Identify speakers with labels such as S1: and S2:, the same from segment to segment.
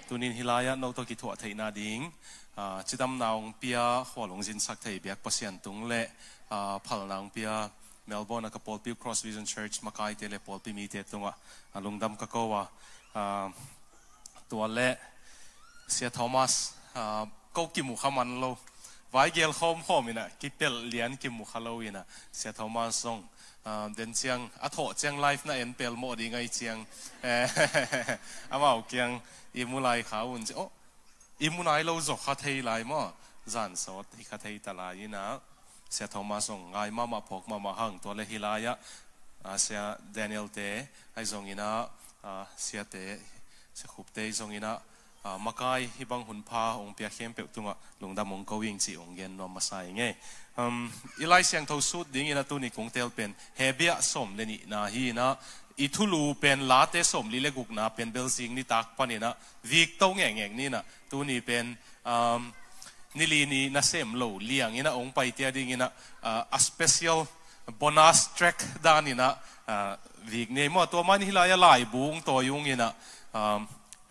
S1: tu nin hilaya no to ki thua thei na ding chidam naung pia holong jin sak thei biak pasian tung le phal naung pia Melbourne ka Paul P Cross Vision Church makai tele Paul P mi te tunga lungdam ka kowa tua le sia Thomas ko ki mu khaman lo vai gel khom ina ki pel lian ki mu khalo ina sia Thomas song den chiang a tho chiang life na en pel mo di ngai chiang amao kyang imulai khaun che o imunai lo zo kha thei lai mo zan sot hi kha thei tala ina sia Thomas song ngai mama phok mama hang to le hilaya sia Daniel te ai zong ina sia te se khup te zong ina makai hibang hunpa ong pia khem pe tunga lungdam ong going chi ong gen no masai nge ilai siang tho sut ding ina tu ni kong tel pen hebia som le ni na hi na ithulu pen late som li le guk na pen bel sing ni tak panina vik to ngeng ni na tu ni pen nili ni na sem lo liang ina ong pai tia ding ina a special bonus track dan ina vik ne mo to man hilaya lai bung to yung ina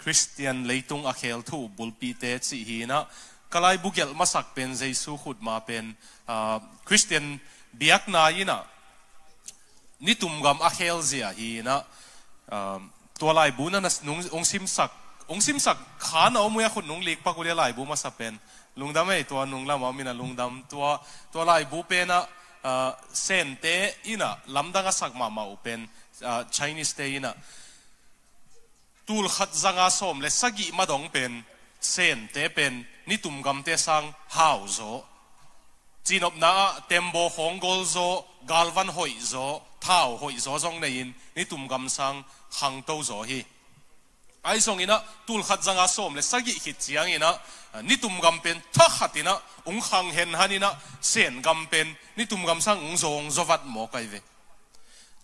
S1: Christian leitung akhel thu bulpi te chi hi na kalai bugel masak pen jesu khut ma pen Christian biak na ina nitum gam akhel zia hi na to lai bu na nung ong sim sak khana omuya khut nung lik pa ku le lai bu ma sa pen lungdam ei to nung lama mina lungdam to lai bu pe na sen te ina lamdanga sak ma ma pen Chinese te ina tul khat zanga som le sagi madong pen sen te pen nitum gam te sang hau zo chinop na tembo hongol zo galvan hoi zo thau hoi zo jong nein nitum gam sang hang to zo hi ai song ina tul khat zanga som le sagi hit chiang ina nitum gam pen tha khatina ung khang hen hanina sen gam pen nitum gam sang ung zong zovat mo kai ve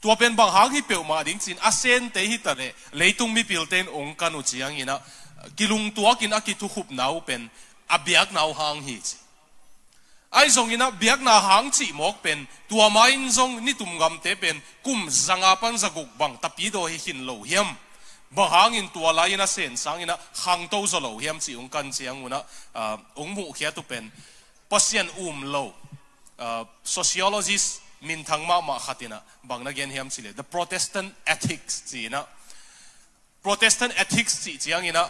S1: tua pen bang hang hi peu ma ding chin asen te hi ta le leitung mi pil ten ong kanu chiang ina kilung tua kin akitu khup nau pen abiak nau hang hi chi ai zong ina biak na hang chi mok pen tua main zong ni tum gam te pen kum zanga pan zaguk bang tapi do hi hin lo hiam bang hang in tua la ina sen sang ina hang to zo lo hiam chi ong kan chiang una ong mu khia tu pen pasien lo sociologist min thang ma khatina bang na gen hiam chile the Protestant ethics chi na Protestant ethics chi chiang ina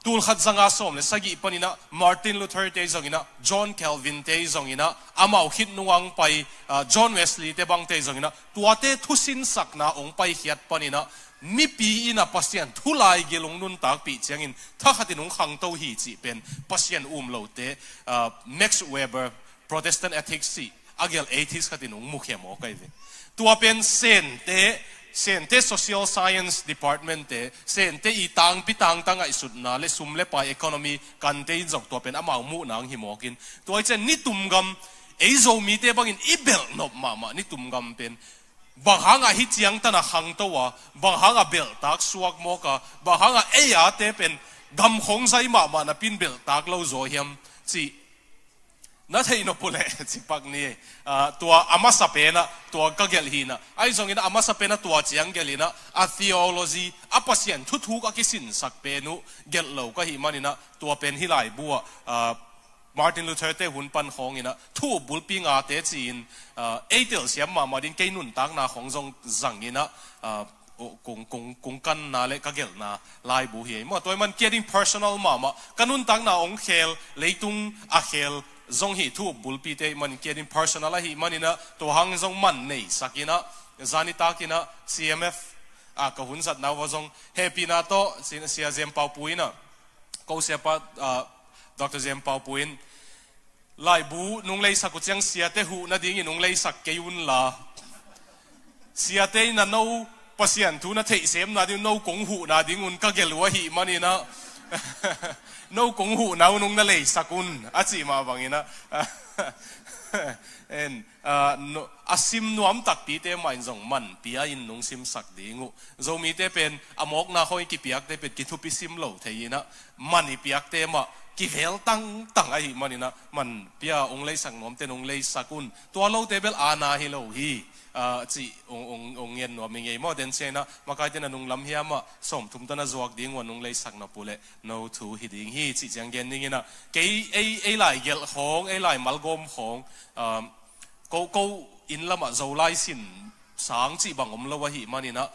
S1: tul khat zanga som le sagi panina Martin Luther te zong ina John Calvin te zong ina amau hit nuang pai John Wesley te bang te zong ina tuate thusin sakna ong pai hiat panina mi pi ina pasien thulai gelong nun tak pi chiangin tha khatin ong khang to hi chi pen pasien lo te Max Weber Protestant ethics chi agel 80s khatin ung mukhe mo kai ve tua pen sen te social science department te sen te I tang pitang tanga isut na le sum le pa economy kan te jok tua pen amau mu nang hi mokin tua chen ni tum gam eizo mi te bangin ibel nop ma ni tum gam pen bahanga hi chiang ta na hang to wa bahanga bel tak suak mo ka bahanga eya te pen gam khong sai ma na pin bel tak lo zo hiam chi na thei no pule chipak ni tua amasa pena tua kagel hina ai zong ina amasa pena tua chiang gelina a theology apasian thu ka kisin sak penu gel lo ka hi manina tua pen hilai bua Martin Luther te hun pan khong ina thu bulpi nga te chin etel siam ma din ke nun tak na khong zong zang ina kung kan na le kagel na lai bu hi mo toy man getting personal mama kanun tak na ong khel leitung a khel zong hi thu bulpi te man getting personal hi manina to hang zong man nei sakina zanita kina CMF ka hun sat na wa zong happy na to sin sia zem pau puina ko sia pa Dr. Zem Pau Puin lai bu nung lei sak chiang sia te hu na ding nung lei sak keun la sia te na no pasian tu na thei sem na ding no kong hu na ding un ka gelwa hi manina no kong hu na nung na lei sakun achi ma bangina en asim nuam tak pi te main zong man pia in nung sim sak dingu zo mi te pen amok na hoi ki piak te pet ki thu pi sim lo theina mani piak te ma ki vel tang tang ai manina man pia ong lei sang nom te ong lei sakun to lo te bel ana hi lo hi chỉ ông nghiền nó mình ấy mà đến xem na mà cái tên là nung lắm hiếm mà sống thùng tân là ruột đi nguồn nung lấy sắc nó bule no thu hi ding hi chỉ chẳng gen như na cái ấy lại gel hong ấy lại mal gom hong câu in là mà dầu lai xin sáng chỉ bằng ông lâu hi mà nina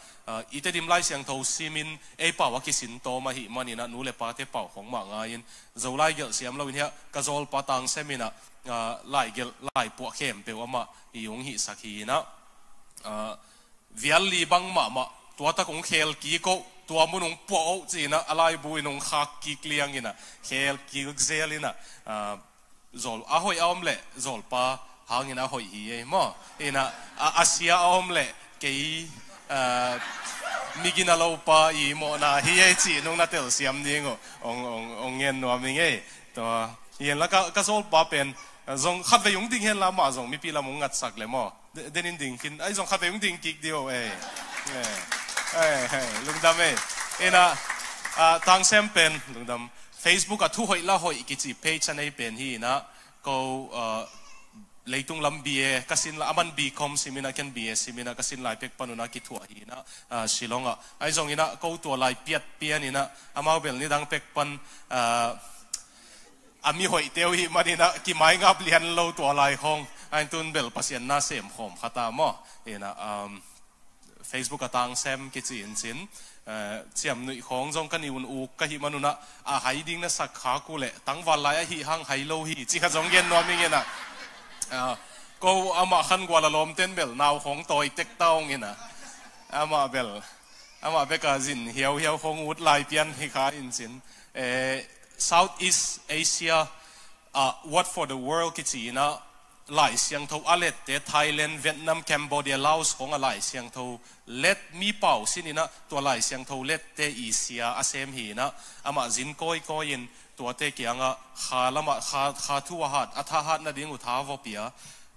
S1: ít điểm lai sang thâu simin ấy bảo cái xin to mà hi mà nina nụ lệ pa te bảo hong mà ngay dầu lai gel xiêm lâu in ha cái dầu pa tang xem na lại gel lại buộc khem pe mà iong hi sắc hi na vial li bang ma tua ta kong khel ki ko tua mu nong po chi na alai bui nong khak ki kliang ina khel ki zel ina zol a hoi om le zol pa hang ina hoi hi mo ina asia om le ke migina lo pa i mo na hi chi nong na tel siam ding ong ngien no mi nge to yen la ka zol pa pen zong khat ve yong ding hen la ma zong mi pi la mong ngat sak le mo đến đỉnh kinh ai dùng khát về đỉnh kịch điều ấy lung đam ấy na tăng xem pen lung đam Facebook thu hồi la hồi cái gì page này pen hi na câu lấy tung làm bia kasin la aman bcom simina kan bia simina kasin lai pek panuna ki thua hi na Shillong ai dùng ina câu tua lai piat pian ina amau bel ni dang pek pan ami hoi teo hi manina ki mai ngap lian lo tua lai hong anh tuân bel pasien na sem khom khata mo ina Facebook atang sem ki chin chin chiam nui khong jong kan iun u ka hi manuna a hiding na sakha ku le tangwal lai hi hang hai lo hi chi kha jong gen no mi ngena ko ama khan gwala lom ten bel naw khong toi tek taw ngena ama beka jin hiao hiao khong ut lai pian hi kha in chin Southeast Asia what for the world ki chi na lại xiang thâu alet te Thailand Vietnam Cambodia Laos hong lại xiang thâu let mi pau sin ina tua lại xiang thâu let te Asia asem hi na ama zin koi in tua te kianga kha lama kha thu hat atha hat na ding utha vo pia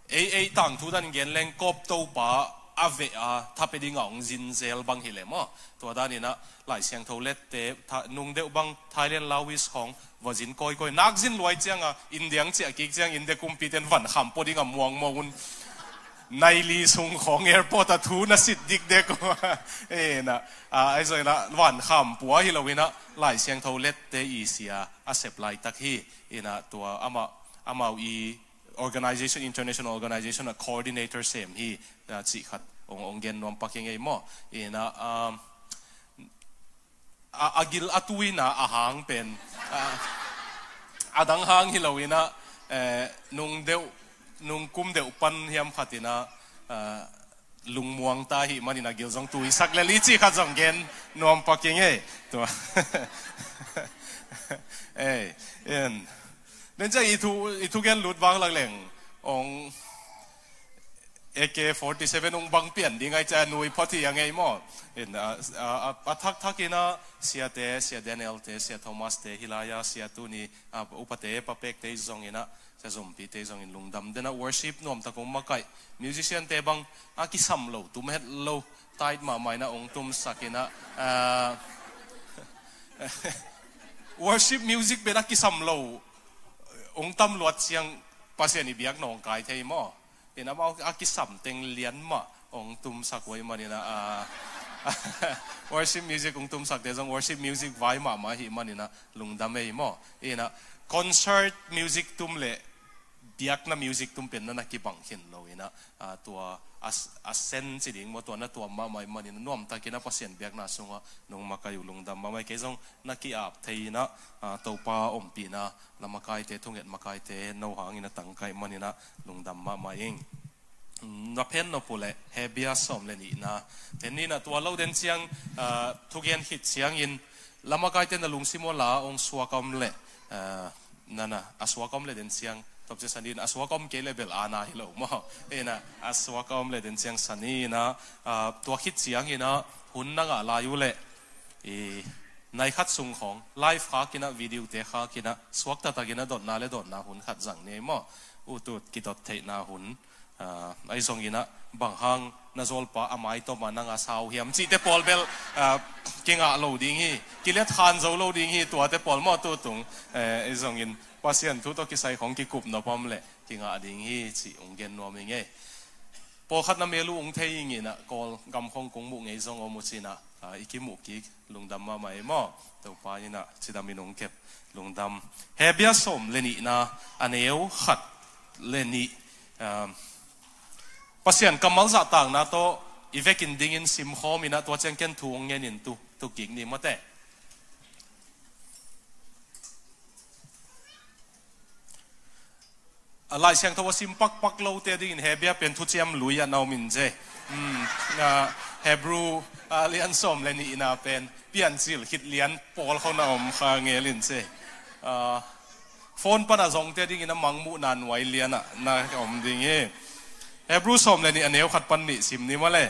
S1: ei tang thu dan gen leng kop to pa ave a thapeding ong zin zel bang hi le mo tua dan ina lại xiang thâu let te nung deu bang Thailand Laos hong và dính coi nát dính loài chăng à Indiang chỉ kí chăng India competen vẫn khám po đi ngắm muang muang nay li sung khong airport à thu na sit dik dek na ai rồi na vẫn khám po hi lâu na lại xiang thâu let te Asia accept lại tak hi na tua ama organization international organization coordinator same hi chỉ khát ông gen nom paking ei mo na agil atuina ahang pen adang hang hilawina nung kum deu pan hiam khatina lung muang ta hi manina gil jong tui sak le li chi kha jong gen nom paking e to en nên cha itu gen lut wang lang leng ong AK-47 ung bang pian di ngai cha nui poti yang ei mo in thak ina sia Daniel te sia Thomas te Hilaya sia tu ni upate papek te zong ina sa zompi te zong in lungdam dena worship nom ta kong makai musician te bang ki sam lo tum het lo tight ma mai na ong tum sakina worship music be na ki sam lo ong tam luat siang pasien i biak nong kai thei mo ina mau aki something lian ma ong tum sakwai manina worship music ong tum sak de jong worship music vai ma hi manina lungdam ei mo ina concert music tum le biak na music tum pen na ki bang hin lo ina tua asen chi ding mo to na tua ma mai manina nom ta kina pasien biak na sunga nong makai lungdam ma mai ke jong na ki ap theina to pa om pi na lamakai te thunget makai te no hangina tangkai manina lungdam ma mai na pen no pule hebia som le ni na tenni na tua lo den chiang thugen hit chiang in lamakai te na lungsimo la ong suakam le nana aswakam le den chiang top je sanin aswakam ke level ana hilo mo ena aswakam le den chiang sanina tua hit chiang ina hunna nga la yu le nai khat sung khong live kha kina video te kha kina swak ta ta kina dot na le dot na hun khat jang ne mo อุตุกิดเทนาหุนไอ้ทรงยินะบางหังน่าจะปะอามายตัวมันนั่งอาสาวเหี่ยมจีเตปอลเบลกิงอาโลดิ้งฮีกิเลทานโซโลดิ้งฮีตัวเตปอลมอตัวตุงไอ้ทรงยินว่าเสียนทุกตัวกิใส่ของกิกุบนพอมเลยกิงอาดิ้งฮีจีองเกนนัวมิงเงพอขัดน้ำเมลูองเทยิงินะกอลกำคงกงมุงไอ้ทรงอมุชินะอีกิมุกิลุงดำมาไม่มอตัวปายินะจิดามินงเก็บลุงดำเฮเบียสมเลนินะอันเอวขัดเลนิปัสยันกำมัลจะต่างนะตัวอีเวกินดิ้งซิมโฮมินะตัวเจงเกนทวงเงินตุกิงนี่มาแต่ลายเสียงตัวซิมปักโลเตดิ้งเฮเบียเป็นทุเจียมลุยนาวมินเจเฮบรูเลียนสมเลนี่นะเป็นเปลี่ยนสิลคิดเลียนปอลเขาหน้าอมข้างเงลินเซโฟนปนส่งเตดิ้งนะมังมุนันไว้เลียนนะอมดิ้งเฮบรูสมเลนี่อันเดียวขัดปันนิสิมนี่มาเลย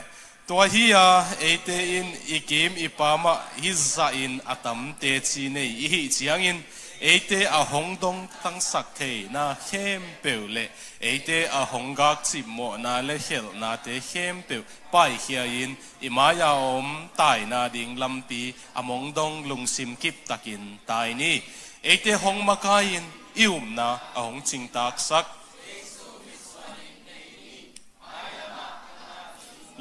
S1: ตัวฮียเอเตอินอีกิมอีปามะฮิซาอินอัตัมเตจีเนอีฮิจียงอินเอเตอหงดงตั้งสักเทน่าเข้มเปลวเละเอเตอหงกักจิบหมอน่าเละเฮลน่าเตเข้มเปลวไปเฮียอินอิมายาอมตายน่าดิ่งลำปีอมงดงลุงซิมกิบตะกินตายนี่เอเตหงมากายินอิวมน่าอหงจิงตักสัก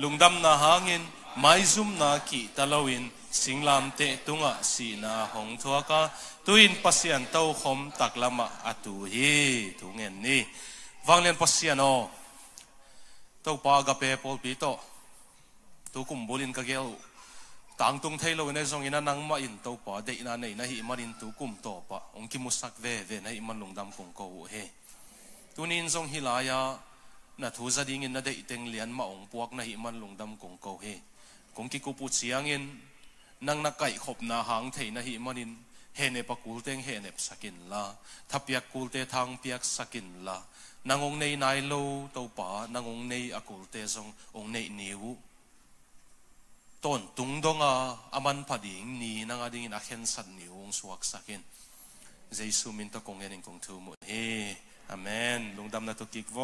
S1: ลุงดำนาหางินไม่ซุ่มนากีตะลวินสิงลามเตตุงะสีนาหงทัวกะตุอินปัสยันเต้าคมตักละมะอตุฮีตุเงินนี่วังเลียนปัสยันโอเต้าปากะเปปอลปีโตตุกุมบุลินกะเกลต่างตุงเทโลในทรงอินานังมาอินเต้าปาเดอินาเนยนะฮิมารินตุกุมโตปะองคิมุสักเวนะฮิมันลุงดำคงโกเฮตุนินทรงฮิลายาน่ะทูจะดิ้งอินน่ะเด็กเต็งเลียนมาองปวกน่ะฮิมันลงดำกงเกาเฮกงกิกูปูเสียงอินนั่งนักไก่ขบนาหางเทน่ะฮิมันินเฮเนปกูลเต็งเฮเนปสกินละทับเปียกกูลเตทางเปียกสกินละนางองในนายโลเต้าป่านางองในอกูลเตทรงองในนิวต้นตุงดงอามันพดิ่งนี่นางอดิ่งนักเห็นสัตว์นิวองสวกสกินเจสุมินตะกงเงินกงทูมุเฮอาเมนลงดำนัตุกิกโว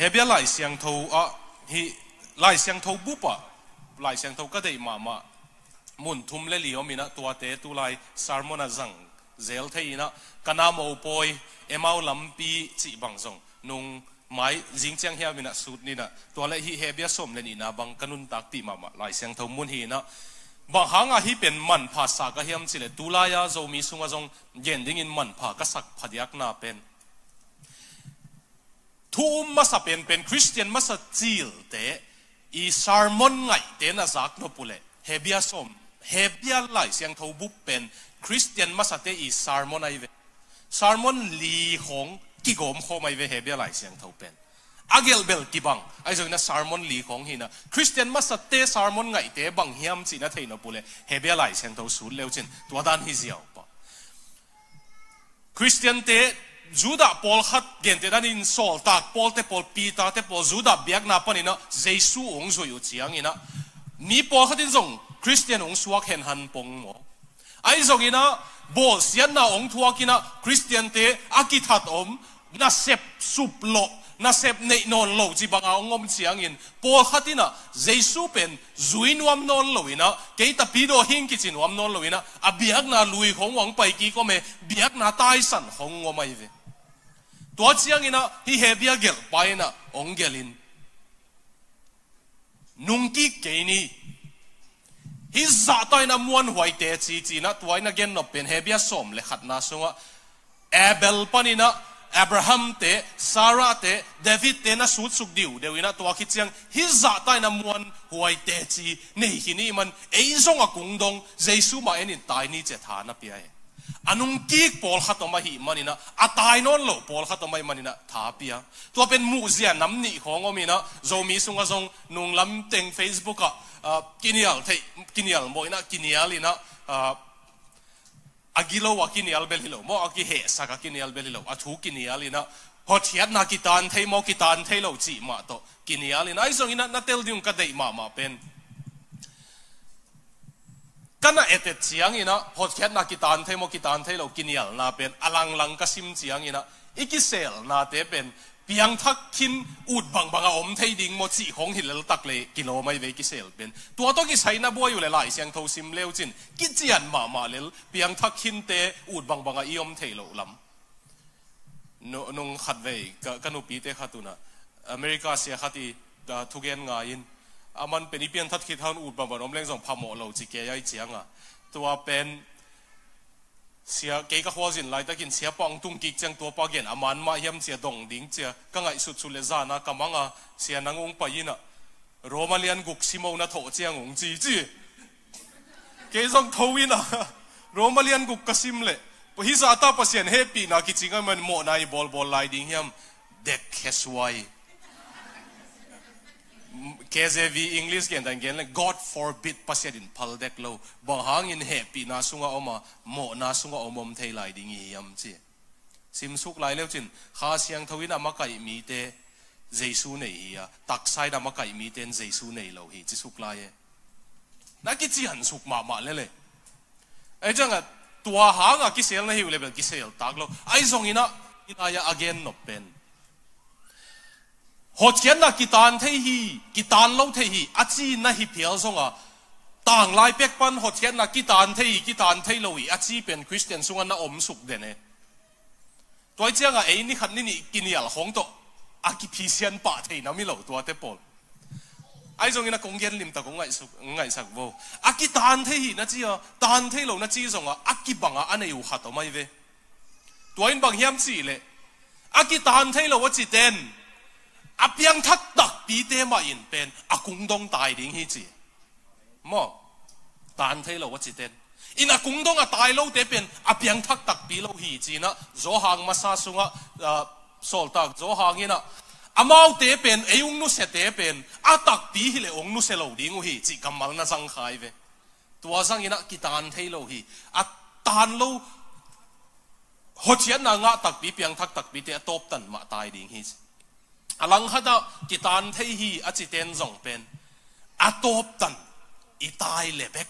S1: เฮเบียไล่เสียงทูฮีไล่เสียงทูบุปะไล่เสียงทูก็ได้มามุนทุ่มเลี้ยวมีนะตัวเตตุไล่สารมนาจังเซลเทีนะกันน้ำโอปอยเอมาลำปีจีบังซงนุ่งไม้จิงเจียงเฮียมีนะสุดนี่นะตัวเล่ฮีเฮเบียสมเลนี่นะบังกันุนตักตีมาไล่เสียงทูมุนฮีนะบางครั้งฮีเป็นมันภาษากะเฮียมสิเลตุลายาโจมีสุงะจงเย็นดิ้งอินมันภากษักพยักนาเป็นทูมมาสับเป็นคริสเตียนมาสัจิลเตอีซาร์มอนไงเตน่าจักนบุเลเฮเบียสมเฮเบียไลเสียงทูบุเป็นคริสเตียนมาสัตอีซาร์มอนไอเวซาร์มอนลีของกิโกมโคไม่เวเฮเบียไลเสียงทูเป็นอาเกลเบลกิบังไอ้ส่วนนั้นซาร์มอนลีของหินะคริสเตียนมาสัตซาร์มอนไงเตบังเฮียมจีน่าเทนบุเลเฮเบียไลเสียงทูสูดเลวจินตัวด้านฮิเซียวปะคริสเตียนเตจูดาพอลขัดเกณฑ์แต่นั่นอินโซลตากพอลเตพอลปีตาเตพอลจูดาเบียกนาปนินะเจสูองค์อยู่เจียงอินะมีพอลขัดอินทรงคริสเตียนองค์สวกเห็นหันปงหมอไอ้ทรงอินะบอลเสียนนาองค์ทัวกินะคริสเตียนเตอากิทัดอมน่าเสพสุบโลน่าเสพเนนอนโลจีบังเอางมเจียงอินพอลขัดอินะเจสูเป็นจุยนวมนอนโลอินะเกยตาปีโดหิงกิจินวมนอนโลอินะอาเบียกนาลุยของหวังไปกี่ก็ไม่เบียกนาตายสันของงมไม่เวตัวเชียงอินะที่เฮเบียเกลไปนะองเกลินนุ่งกีเกนี่ฮิซาตอยนะมวนหวยเตจีนะตัวนะเกนนบเป็นเฮเบียสมเลขัดนาสงะเอเบลปนินะอับราฮัมเตซาร่าเตเดวิดเตนะสุดสุกดิวเดวินะตัวคิดเชียงฮิซาตอยนะมวนหวยเตจีนี่ที่นี่มันเอซงอะกุงดงเจสุมาเอ็นินตายนี่เจฐานะเปียอันนุ่งกีกพอลขัดตัวมาหิมันนี่นะอัตายนอนโลพอลขัดตัวมามันนี่นะท้าเปียตัวเป็นมูเซียน้ำหนีของอมีนะโจมีสุงกะซงนุ่งลำเต็งเฟซบุ๊กอะกินยาลเทกินยาลมอยนะกินยาลีนะอากิโลวากินยาลเบลิโลมออากิเฮสักกินยาลเบลิโลอาทูกินยาลีนะพอเทียนนักกิตานเทมอกิตานเทโลจีมาโตกินยาลีนะไอ้ส่วนนี้นะเตลดิงก็ได้มาเป็น กันน่ะเด็ดเสียงอีนะพอแค่นักกีตาร์เทโมกีตาร์เทเรากินยาลนาเป็นอลังลังกสิมเสียงอีนะอีกิเซลนาเตเป็นเปียงทักขินอุดบังบังอมเทดิ่งหมดสีของหินแล้วตักเลยกิโลไม่เวกิเซลเป็นตัวต้องกิใช้น้าบัวอยู่เลยหลายเสียงทซิมเลวจินกิเจียนมาเลยเปียงทักขินเตอุดบังบังอีอมเทโลลำนงขัดเวกันอุปีเตขัดตุนะอเมริกาเสียขัดที่ทุกอย่างง่ายมันเป็นอีเปียงทักขินทางอุดบังบังอมเล่งส่งพามโลจิเกยเจียงตัวเป็นเสียเกี่ยวกับหัวจินไล่ตะกินเสียปองตุ้งกิกจังตัวปาเกียนอามันมาเยี่ยมเสียดงดิ้งเสียก็ไงสุดเลจานะกำมังเสียนางองไปยินะโรมาเลียนกุกซิโมนะโถเจียงองจีเกี่ยวกับทวินะโรมาเลียนกุกกสิมเล่พอฮิซาตาปัสเซียนเฮปีนะกิจงมันโมนายบอลไล่ดิ้งเยี่ยมเด็กแค่สวยKJV English เกี่ยนแต่เกี่ยนเลย God forbid ภาษาดินพัลเด็กโลบางหางอินเฮปีนาสุงอาอมาโมนาสุงอาอมเทไลดิ่งยี่ยมจีซิมสุกไลเลวจินข้าเสียงทวินอามาไก่มีเตเจสูเนียตักไซด์อามาไก่มีเตนเจสูเนียโลฮีจิสุกไลนักกิจหันสุกมาเลยไอ้จังตัวหางกิเซลนะฮิวเลเบลกิเซลตักโลไอ้ทรงอินะอินายา again นบเป็นหดเขียนนะกีตาร์เทียกีตาร์เล่าเทียอาจีนะฮิเพียลซงต่างลายเป็กปันหดเขียนนะกีตาร์เทียกีตาร์เทียเล่าอาจีเป็นคริสเตียนซงนะอมสุกเดนตัวเจ้าไอ้นี่ขันนี่กินยาละของโตอากิพิเศษปะเทียนะมิเล่าตัวเตปอลไอ้ทรงนี้นะกงเย็นลิมตะกงไงสักโวอากีตาร์เทียนะจีตาร์เทียเล่านะจีซงอากิบังอันนี้อยู่ขัดตัวไม่เวตัวอินบังเฮียมจีเลยอากีตาร์เทียเล่าว่าจีเดนอาเปียงทักตักปีเตมาอินเป็นอากุงดงตายดิ้งฮิจีมอตานเทโลวัจิเตนอินอากุงดงตายโลเตเป็นอาเปียงทักตักปีโลฮิจีนะโจหางมาซาสุงะโซลตักโจหางอินะอามาเตเป็นเอยุงนุเสเตเป็นอาตักปีฮิเลองนุเสโลดิ้งฮิจีกัมมัลนาสังขายเวตัวสังอินะกิตานเทโลฮิอาตานโลหัวเชียนนางะตักปีเปียงทักตักปีเตตบตันมาตายดิ้งฮิอลังฮัดกิตานเทียอาจิเตนซงเป็นอาตบตันอีตายเลเบก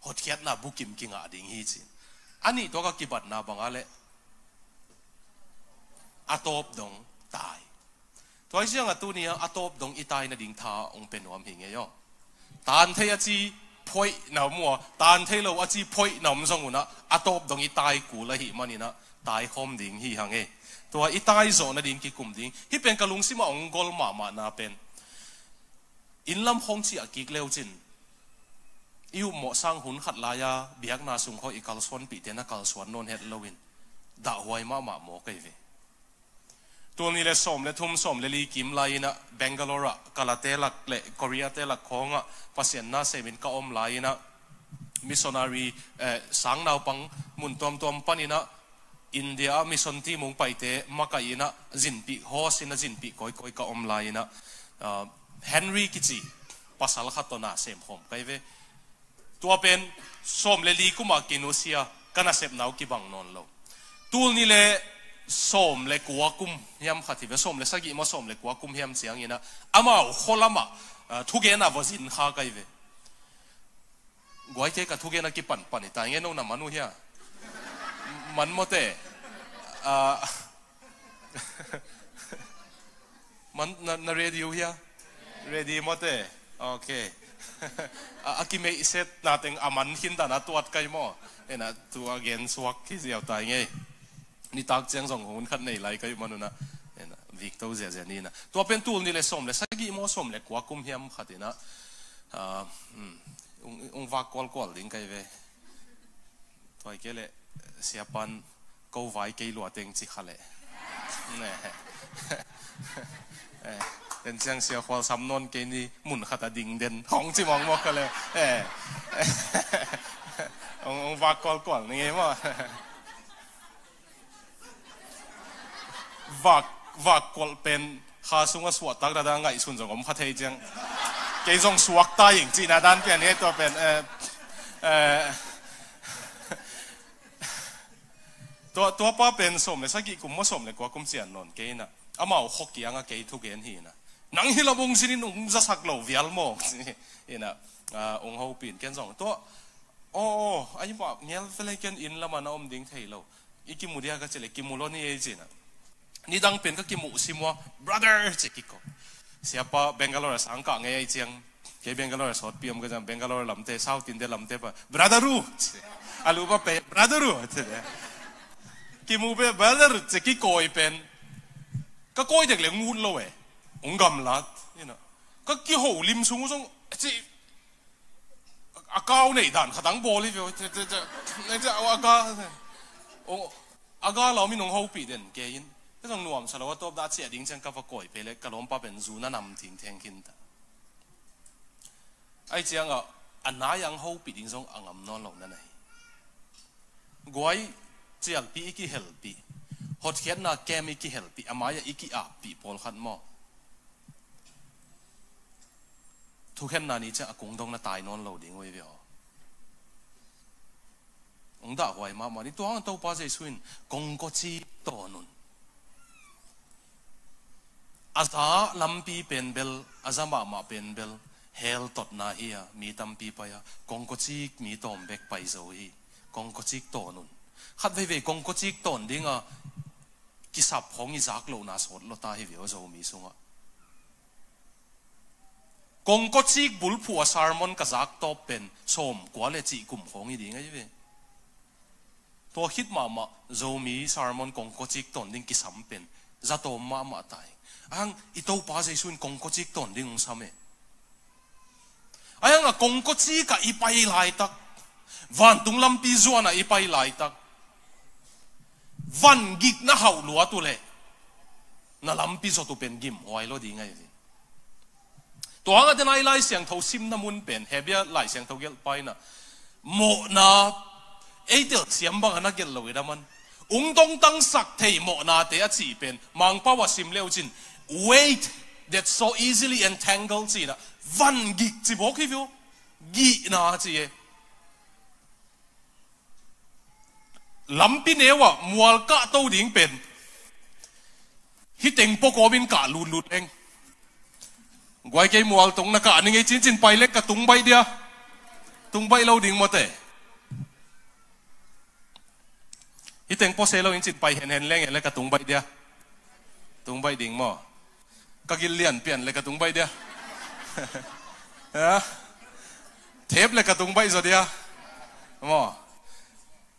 S1: หดเขียนนาบุกิมกิงอาดิ่งฮีจินอันนี้ตัวก็กิบัดนาบังอะไรอาตบดงตายตัวเชื่องตัวนี้อาตบดงอีตายนาดิ่งท่าองเป็นความหิงเงี้ยตานเทียจีพอยนามัวตานเทียเราอาจีพอยนำซงอุนะอาตบดงอีตายกูละหิมันนี่นะตายคมดิ่งฮีหังเอตัวอีตายโซนดิ่งกิกุมดิ่งที่เป็นกะลุงซิมาองกอลมานาเป็นอินลำฮงจีอากิกเลวจินอิวหมอสร้างหุ่นขัดลายาเบียกนาสุงเขาอีกาลสวนปีเตนะกาลสวนนนเฮดลวินด่าหวยมาหมอไกเวตัวนี้เลยสมเลยทุ่มสมเลยลีกิมลายนะเบงกาลอระกาลาเตลักเละกอริอาเตลักของอ่ะภาษาหน้าเซมินก็อมลายนะมิสซอนารีสังนาวปังมุนตัวปันนะอินเดียมิสซอนที่มุงไปเตมาไกนะจินปีฮอสินะจินปีก้อยก็อมลายนะเฮนรี่กิจีภาษาละขัดตัวน่าเซมหอมไกเวตัวเป็นส้มเลลีกุมากินุเซียกันน่าเซมนาวกิบังนนโลตัวนี้เลยส้มเลกัวกุมยำขัดที่เป็นส้มเลสักกี่มาส้มเลกัวกุมยำเสียงอย่างนะอามาโคลามาทุกเกน่ะวจินข้าไกเวกวยเจกับทุกเกน่ะกิปันแต่เงี้ยน้องน้ำมันนู่นเฮียมันโมเตมันน่าเรดิโอเฮียเรดิโมเตโอเคอากิเมย์เซตน่าเต็งอามันหินตานาตัวไกลมั่วเอ็นะตัวเกนสวักที่เสียวตายไงนี่ตักเจียงส่งหุ่นขัดในไหลไกลมันนะเอ็นะวิกโตเสียนี่นะตัวเป็นตัวนี่เลยสมเลยสักกี่โมสมเลยกว่ากุมเฮียมขัดนะองวักกอลดิ้งไกลเวตัวเกลเสียปันกูไว้เกลัวเต็งจิขะเลยเนี่ยเป็นเสียงเสียความสำนวนเกนี่หมุนขัดดิ่งเด่นของจิมองมอกกันเลยองวักกอลนี่ไงมั้งวักกอลเป็นข้าสุงสวดตักระดังไงสุนทรผมพัฒน์จังเกยจงสวกตายอย่างจีน่าด้านเป็นนี้ตัวเป็นตัวป้าเป็นสมเลยสักกี่กุมว่าสมเลยกว่ากุมเสียนนนเกยน่ะอามาเอาขกยังอะเกยทุกเกนหีน่ะนังฮิลาบงสินี่นุ่งจะสักเหล่าวิลโมนี่นะองค์เขาปีนเกนสองตัว oh ai bảo nghe phải cái in là mà nó ôm đỉnh thầy lâu ý kim mù đi cái chỉ là kim mù lo ni ấy gì nè ni đang bên cái kim mù xí mua brother chỉ kiko siapa Bangalore sang cả nghe ấy chiang cái Bangalore sốt piam cái rằng Bangalore làm thế South India làm thế ba brotheru alu ba pe brotheru thế đấy kim mù pe brother chỉ kiko ấy pen cái coi được là ngun lâu ấy ông gầm lát you know cái kia hồ lim xuống xuống chỉ cao này đàn khá đáng bò đi vậy这阿老咪弄好比的嘅因，嗰種亂晒咯，多打次係點正夾個改俾你，個兩百本書那南天聽見的，哎這樣啊，那樣好比點種暗non路นั่น嚟，我只係比一個 help， 學起那 game 一個 help， 阿媽一個 app 幫ขัด麼？ทุกแค่นั้นนี่จะกงตรงนั้นตายนอนเราดิ้งไว้เดียวองด่าไว้มานี่ตัวอันตัวป้าใจช่วยกงก็จีตัวนุนอาซาลำปีเป็นเบลอาซามาเป็นเบลเฮลตดนาเฮียมีตั้มปีไปอะกงก็จีมีตอมเบกไปโซฮีกงก็จีตัวนุนขัดไว้กงก็จีตัวดิ้งอ่ะกิสับของอิจากโลนาสดโลตาเฮียโซมีสงอ่ะกงก็จีบุลผัวซาร์มอนกระซักตบเป็นชมกว่าเลยจีกลุ่มของอีดีไงใช่ไหมตัวคิดมาโจมีซาร์มอนกงก็จีตนดิ้งกิสัมเป็นจะโตมาตายอังอีโตป้าใจส่วนกงก็จีตนดิ้งซ้ำเองอังกงก็จีกับอีไปไล่ตักวันตุงลำปีจวนอีไปไล่ตักวันกิกน่าเห่าหลัวตัวเล่น่าลำปีจวนตัวเป็นกิมหอยโลดีไงตัวงั้นจะนายไล่เสียงเท่าซิมน้ำมันเป็นเฮเบียไล่เสียงเท่าเกลไปนะโมนาไอเดียเสียงบางอันนักเกลเลยนะมันองค์ต้องตั้งสักเทโมนาเตะจีเป็นมังป้าวซิมเลวจิน wait that so easily entangled จีนะวันกิกจีบอกให้วิวกีนาจีลำปีเนวะมัวกะโตดิ้งเป็นฮิตเต็งปกอบินกะลุดเองกวยเกยมัวตรงนักการนี่ไงจินไปเล็กกับตุงใบเดียตุงใบเราดิ่งหมดเลยที่แต่งพอเซลเราจินไปเห็นเล็กเล็กกับตุงใบเดียตุงใบดิ่งมั้งก็กินเลียนเปลี่ยนเล็กกับตุงใบเดียเทปเล็กกับตุงใบสุดเดียมั้ง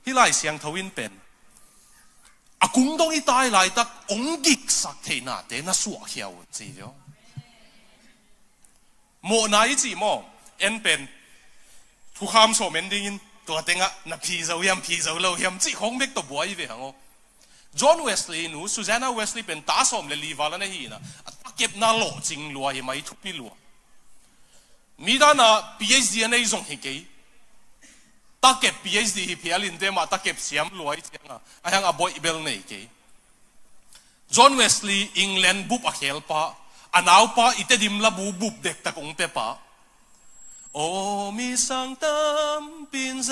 S1: ที่ไล่เสียงทวินเป็นอากุ้งต้องอีตายไล่ตักองกิกสักเทน่าเตน่าสวะเขียวจีเดียวโมนาอีจีโมเอ็นเป็นทุกคำโสมเอ็นดิ้งตัวเต็งอะนับพีเจ้าเฮียมพีเจ้าเราเฮียมจีของเด็กตัวบัวอีเวหังโอจอห์นเวสลีย์หนูซูซาน่าเวสลีย์เป็นตาสมเลยลีวาลนั่นเองนะเก็บน่าหล่อจริงลัวเฮียไม่ทุบปีลัวมีด้านน่ะ PhD ในส่งให้กี่ตาเก็บ PhD ที่เพียรินเดมาตาเก็บเสียมลัวอีเจียงอ่ะไอ้ยังอ่ะบอยเบลนี่กี่จอห์นเวสลีย์อังกฤษบุบอ่ะเขลปะอันเอาปะอิตดิมละบุบเด็กตะกงเปปะโอ้มีสังตามปินใจ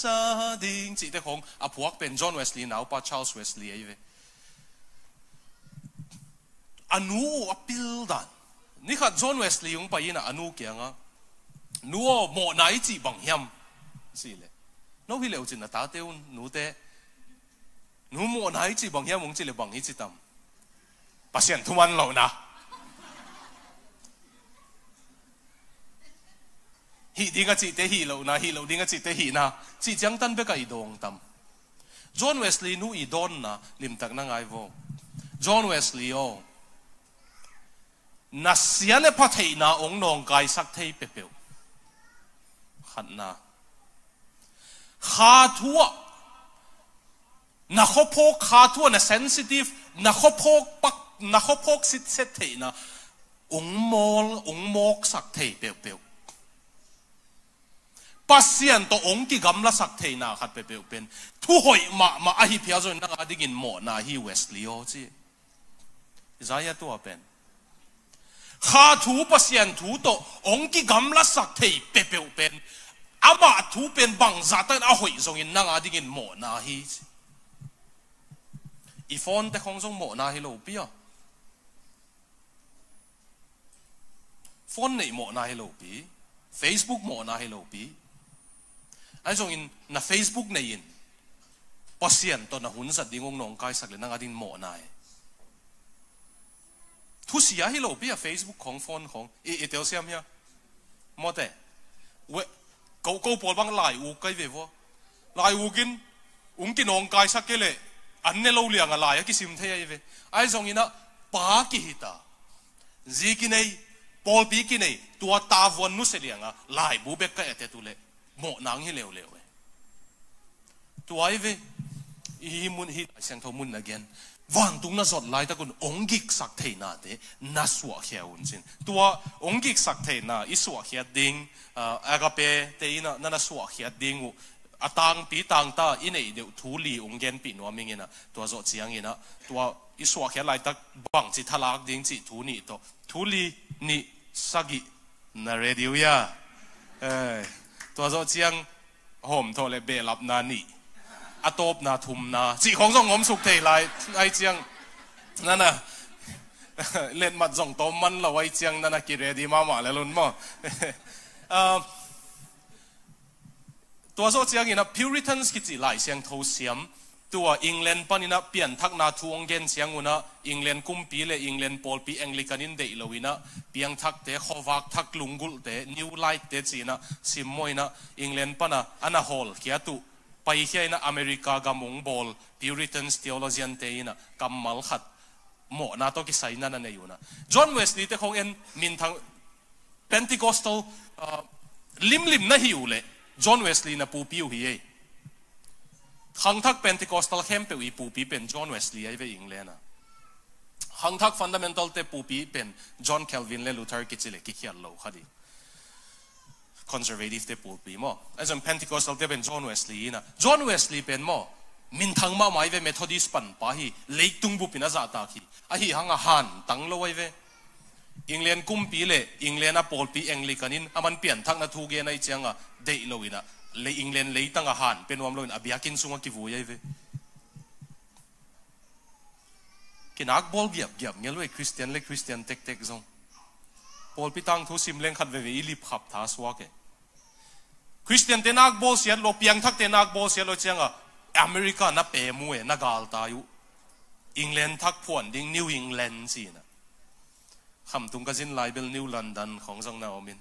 S1: สาดิงจิตของอาพวกเป็นจอห์นเวสลีย์เอาปะชาร์ลส์เวสลีย์ไอ้เวอนูอพิลดันนี่ค่ะจอห์นเวสลีย์ยงไปนะอนูเกียงอ่ะนูโมนาอิจิบังยำสิเลยน้องพี่เลวจินตาเต้านูเต้นูโมนาอิจิบังยำมงจิเลบังอิจิตามปัสยันทุมันเรานะฮีดิ้งก็จีเตฮีเรานะฮีเราดิ้งก็จีเตฮีนะจีจังตันเบกอีดงตำจอห์นเวสลีย์นูอีดอนนะลิมตักนั่งไอโวจอห์นเวสลีย์โอนัสเซียนพัทยนาองนองกายสักเทยเปเปวขันนะขาทัวนักขบพกขาทัวน่ะเซนซิทีฟนักขบพกปักนักขบพกสิทธิ์เสถียนะองมอกสักเทยเปเปวปัสเซียนตัวองค์ที่กำลังสักเทน่าขัดเปเปเป็นทุหอยมาอหิพิอาจนักอดีกินหมอนาฮีเวสลีโอจีใจตัวเป็นข้าถูปัสเซียนถูตัวองค์ที่กำลังสักเทเปเปเป็นอามาถูเป็นบังจัดเอาหอยส่งอินนักอดีกินหมอนาฮีอีฟอนแต่ของส่งหมอนาฮีโลปีอ่ะฟอนในหมอนาฮีโลปี Facebook หมอนาฮีโลปี ai zong in na Facebook này in pasien to na hun sat dingong nong kai sak le nang adin mo nai thu sia hi lo bia Facebook khong phone khong e tel siam ya mo te we ko pol bang lai u kai ve vo lai u kin kin nong kai sak ke le an ne lo liang a lai ki sim the ai ve ai zong ina pa ki hita zi ki nei pol pi ki nei tua ta von nu se liang a lai bu be ka ate tu le mo nang hi leo leo tua ai ve i mun hi sang tho mun again vang tung na zot lai ta kun ongik sak thei na te na suwa khia un chin tua ongik sak thei na i suwa khia ding agape te ina na suwa khia ding u atang pi tang ta inei de thu li onggen pi no ming ina tua zo chiang ina tua i suwa khia lai tak bang chi thalak ding chi thu ni to thu li ni sagi na radio ya tua zo chiang hom tho le be lap na ni atop na thum na chỉ khong zong ngom suk thei lai ai chiang nana len mat zong tom man la wai chiang nana ki ready ma le lun mo tua zo chiang ina Puritans ki chi lai siang tho siam tua England panina pian thak na thuong gen siang una England kumpi le England polpi Anglican in dei loina piang thak te khowak thak lungul te New Light te china simmoina England pana ana hall kia tu pai hiai na America gamung bol Puritans theologian te ina kamal khat mo na to ki sai na na yuna John Wesley te khong en min thang Pentecostal lim na hiule John Wesley na pu piu hi ei khang thak Pentecostal hem pe wi pu pi pen John Wesley ai ve England na khang thak fundamental te pu pi pen John Calvin le Luther ki chile ki khial lo khadi conservative te pulpi mo as an Pentecostal te ben John Wesley na John Wesley pen mo min thang ma mai ve Methodist pan pa hi leitung bu pina za ta ki a hi hanga han tang lo wai ve England kumpi le England a polpi Anglican in aman pian thak na thu ge nai changa dei lo ina le England le tanga han pen wam lo in abiakin sunga ki vu yai ve kinak bol giap ngelo Christian tek zong polpi tang thu sim leng khat ve ve ilip khap tha swa ke Christian te nak bol siat lo piang thak te nak bol siat lo changa America na pe mu e na gal ta yu England thak phon ding New England si na kham tung ka jin lai bel New London khong jong na omin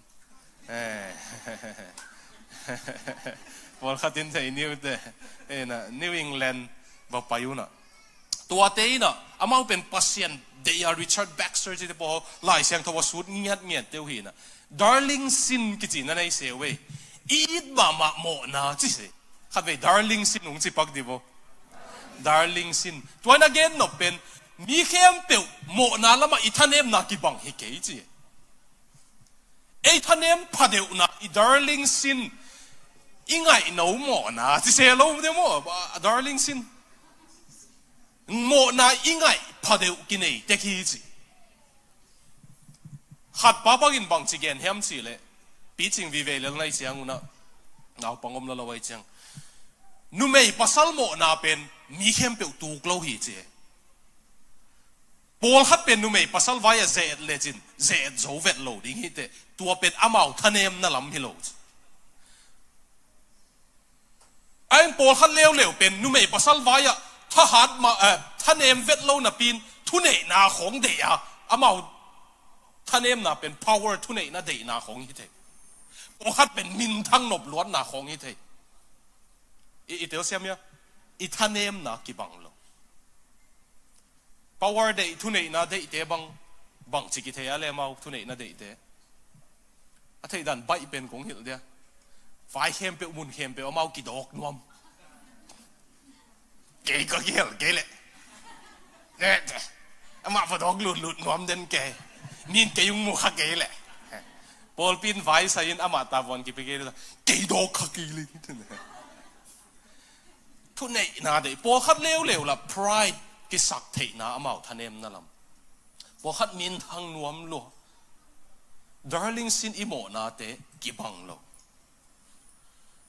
S1: pol khatin thei new te na New England ba payuna tua te ina amau pen pasien they are Richard Baxter ji te po lai siang thawa sut ngiat teu hi na darling sin ki chi na nei se we it ba ma mo na chi se khat ve darling sin ung chi pak di bo darling sin tuan again no pen mi khem pe mo na lama ithanem na ki bang hi ke chi e thanem phadeu na I darling sin ingai no mo na chi se lo de mo darling sin mo na ingai phadeu ki nei te ki chi khat pa bagin bang chi gen hem chi le pi ching vi ve le nai chiang una naw pangom la lawai chiang nu mei pasal mo na pen mi khem pe tu klo hi che pol khat pen nu mei pasal vaya ze legend ze zo vet lo ding hi te tua pen amau thanem na lam hi lo ai pol khat leo pen nu mei pasal vaya tha hat ma thanem vet lo na pin thu nei na khong de ya amau thanem na pen power thu nei na de na khong hi te pol khat pen min thang nop luan na khong hi te I tel siam ya I thanem na ki bang lo power de thu nei na de te bang chi ki the ya le mau thu nei na de te a thei dan bai pen kong hil dia vai khem pe mun khem pe mau ki dok nuam ke ko gel ke le ne ama fa dog lut nuam den ke min ke yung mu kha ke le pol pin vai sa in ama ta von ki pe ke dok kha ki le thu nei na de po khat leo la pride ki sak thei na amau thanem na lam po khat min thang nuam lo darling sin imo na te ki bang lo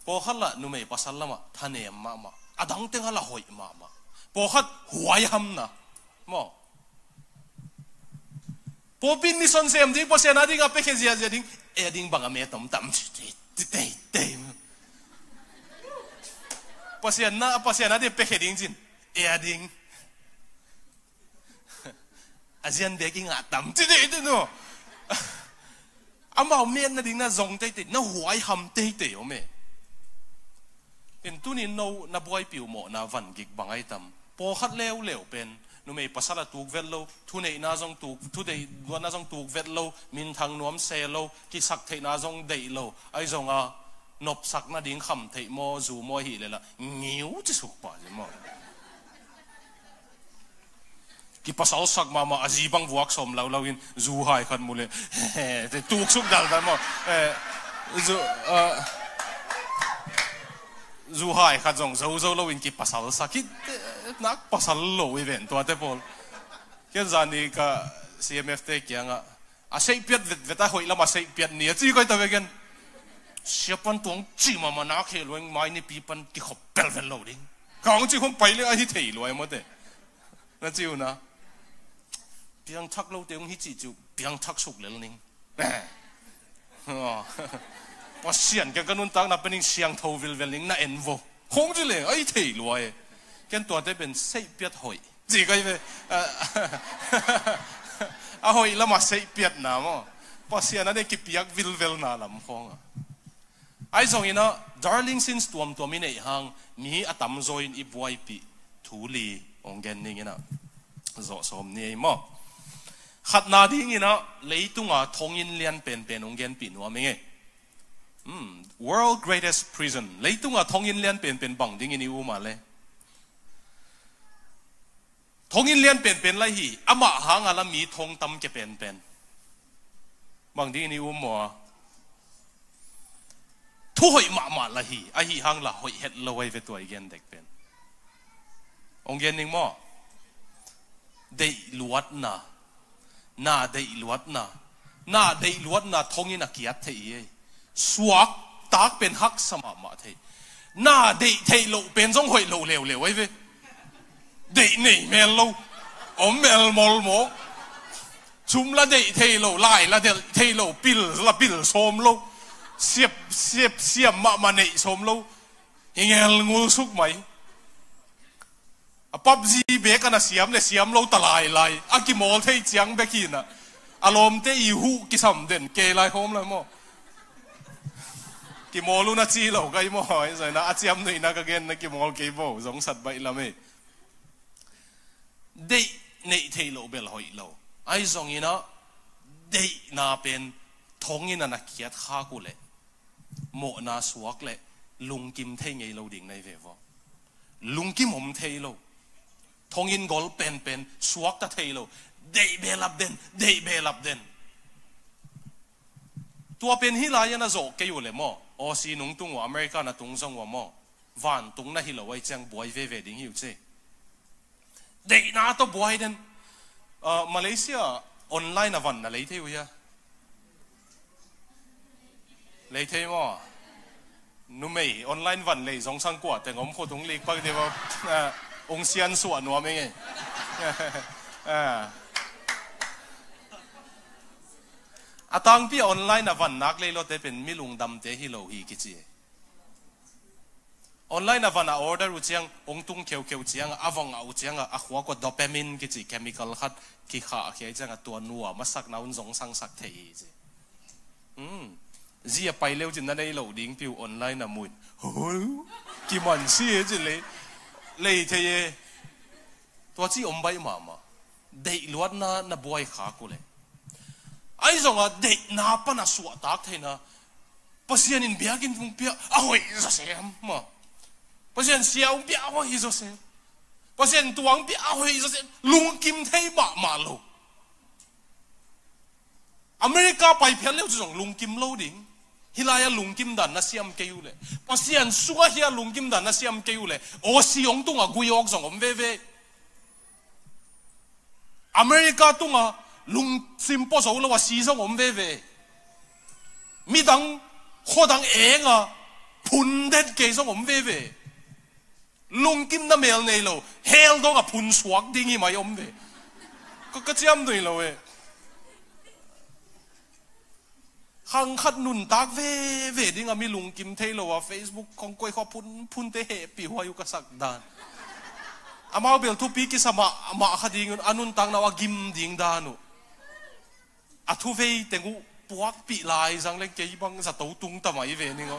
S1: po khat la nu mei pasal lama thanem ma adang teng hala hoi ma po khat huai ham na mo po pin ni son sem ding po se na ding ape khe zia ding e ding bang ame tam te pasien na de pekeding jin eding azian beking atam ti de no amao men na ding na zong te na huai ham te o meเป็นตุนินโนนับไว้ปิวโมนาวันกิกบางไอตัมพอคัดเลี้ยวเป็นนุ่มไอภาษาตูกเวลโลทุนไอนาจงตูกทุนไอดวนนาจงตูกเวลโลมินทางนวมเซโลกิสักเทนาจงเดโลไอจงนบสักนาดิ้งคำเทโมจูโมหิเลยละงิ้วจะสุกป่ะใช่ไหมกิภาษาสักมาอาจีบังวักสมเราอินจูหายขันมุเลยแต่ตูกสุกดัลกันมั้จูหายขัดจงเราอินกิภาษาสักกินักภาษาโลอีเวนตัวเตปอลแค่จานี่ก็ CMF เตกี้งอ่ะเสียเปียดเวทาหอยละมาเสียเปียดเนี่ยจีก็ตัวเองเสียปันตวงจีมานักเฮลวยไม่นี่ปีปันกิขบเปลเวลโลดิ้งกางจีคงไปเลยไอ้ที่เที่ยวหมดเลยนั่นจิวนะเพียงทักโลเตียงฮิจิจูเพียงทักสุกเลยนิ่งพอเสียงแกก็นุ่นตักนับเป็นเสียงทวิลเวลนิ่งน่าเอ็นโวคงจะเลยไอ้เที่ยวแกตัวได้เป็นเสียเปียดหอยจีก็ยังหอยละมาเสียเปียดน้ำพอเสียงนั้นได้กิบยักวิลเวลน่าลำคงไอ้ส่งอินะ darling since ตัวมีในห้างมีอัตมโซอินอีบวยปีทูลีองเกนนิ่งนะสมนี่มั้งขัดนาดิ้งนะเลยตุงทงอินเลียนเป็นองเกนปีนัวมั้งworld greatest prison เลยตุงทงอินเลียนเป็นบังดิ้งอินิวมาเลยทงอินเลียนเป็นไรฮีอามาหางอะไรมีทงตำเก็บเป็นบังดิ้งอินิวมัวทุกหอยมาละฮีไอฮีหางละหอยเฮ็ดละไว้ไปตัวอีกเด็กเป็นองเกนนิ่งมั้งได้ลวดน่าได้ลวดน่าทงอินักเกียรติสวกตากเป็นฮักสมาเทน่าได้เทโลเป็นจงหอยโลเร็วไว้เว้ได้นี่เมลโลเมลมอลโมชุมละได้เทโลไล่ละเทโลปิลโซมโลเสียบมาในโซมโลยังไงงูสุกไหมปั๊บจีเบกันนะเสียมโลตลายอากิโมลเทจังเบกินะอารมณ์เตอีหูกิสำเด่นเกลายโฮมเลยมั้งกิโมลูน่าจีโลก็อีโมหอยใส่นะอาเจียมหน่อยนะก็เกนนะกิโมลเกโบสงสัตว์ใบละเมเดย์ในเทโลเบลหอยโลไอ้สองอีนะเดย์น่าเป็นทงอินนักเกียรติข้ากูเลยโมนาสวกเลยลุงกิมเทงไงโลดิ่งในเวฟลุงกิมผมเทโลทงอินกอลเป็นสวกตะเทโลเดย์เบลับเด่นตัวเป็นฮิลายนะโจกอยู่เลยมั้งออซีนุ่งตุงว่าอเมริกานะตุงซงว่ามั้งวันตุงนะฮิลไว้จังบวยเวดิ่งอยู่เจ้เดย์น่าตัวบวยเด่นมาเลเซียออนไลน์นะวันนะเลยเที่ยวยังเลยเที่ยวนุ่มไม่ออนไลน์วันเลยสองสังกัดแต่ผมพูดถึงเลยปกติว่าองค์เซียนส่วนว่าไม่ไงอาตังพี่ออนไลน์นะวันนักเลยเราแต่เป็นมิลุงดำเตฮิโลฮีกิจีออนไลน์นะวันออเดอร์อุจังองตุงเขียวจังอาวังอุจังอาหัวก็โดปามินกิจีเคมีคอลขัดกิขาเขียจังตัวนัวมาสักน้ำสองสังสักเทีจีจีไปเร็วจนนั่นได้โหลดิ้งพิวออนไลน์นะมุนโอ้ยกี่มันเสียจีเลยเทียตัวจีอมใบมาเด็กล้วนน่ะบวยขากูเลยไอ้สองเด็กน่าปนัสวดตักเทนะภาษาอินเบียกินฟุ้งเปียอ้าวอิสเซมมาภาษาเสียวเปียอ้าวอิสเซมภาษาตัวงเปียอ้าวอิสเซมลุงกิมเทมาโลอเมริกาไปเพียงเลี้ยวจะส่งลุงกิมโลดิ้งฮิลายลุงกิมดันน่ะเสียมเกยูเลยภาษาสัวเฮียลุงกิมดันน่ะเสียมเกยูเลยโอ้สิยงตุงกุยอกส่งอมเวอเมริกาตุงลุงซิมโปโซแล้วว่าซีส่งอมเวมีดังโคดังเองพุนเด็ดเกส่งอมเวลุงกิมน่ะเมลเนโลเฮลโดกับพุนสวกดิ้งไม่อมเวก็เจียมด้วยเลยข ขังขัดนุนตากเวดิ้งมีลุงกิมเทโลว่า Facebook ของกวยเขาพุนเตะปีหัวอยู่กับสักดานอามาเบลทุปีกิสมาขัดดิ้งอนุนตังนาวกิมดิ้งดานุอาทุเวเตงูปวกปีลายจังเล็กเกี่ยบังจะตู้ตุงทำไมเวนี่งอ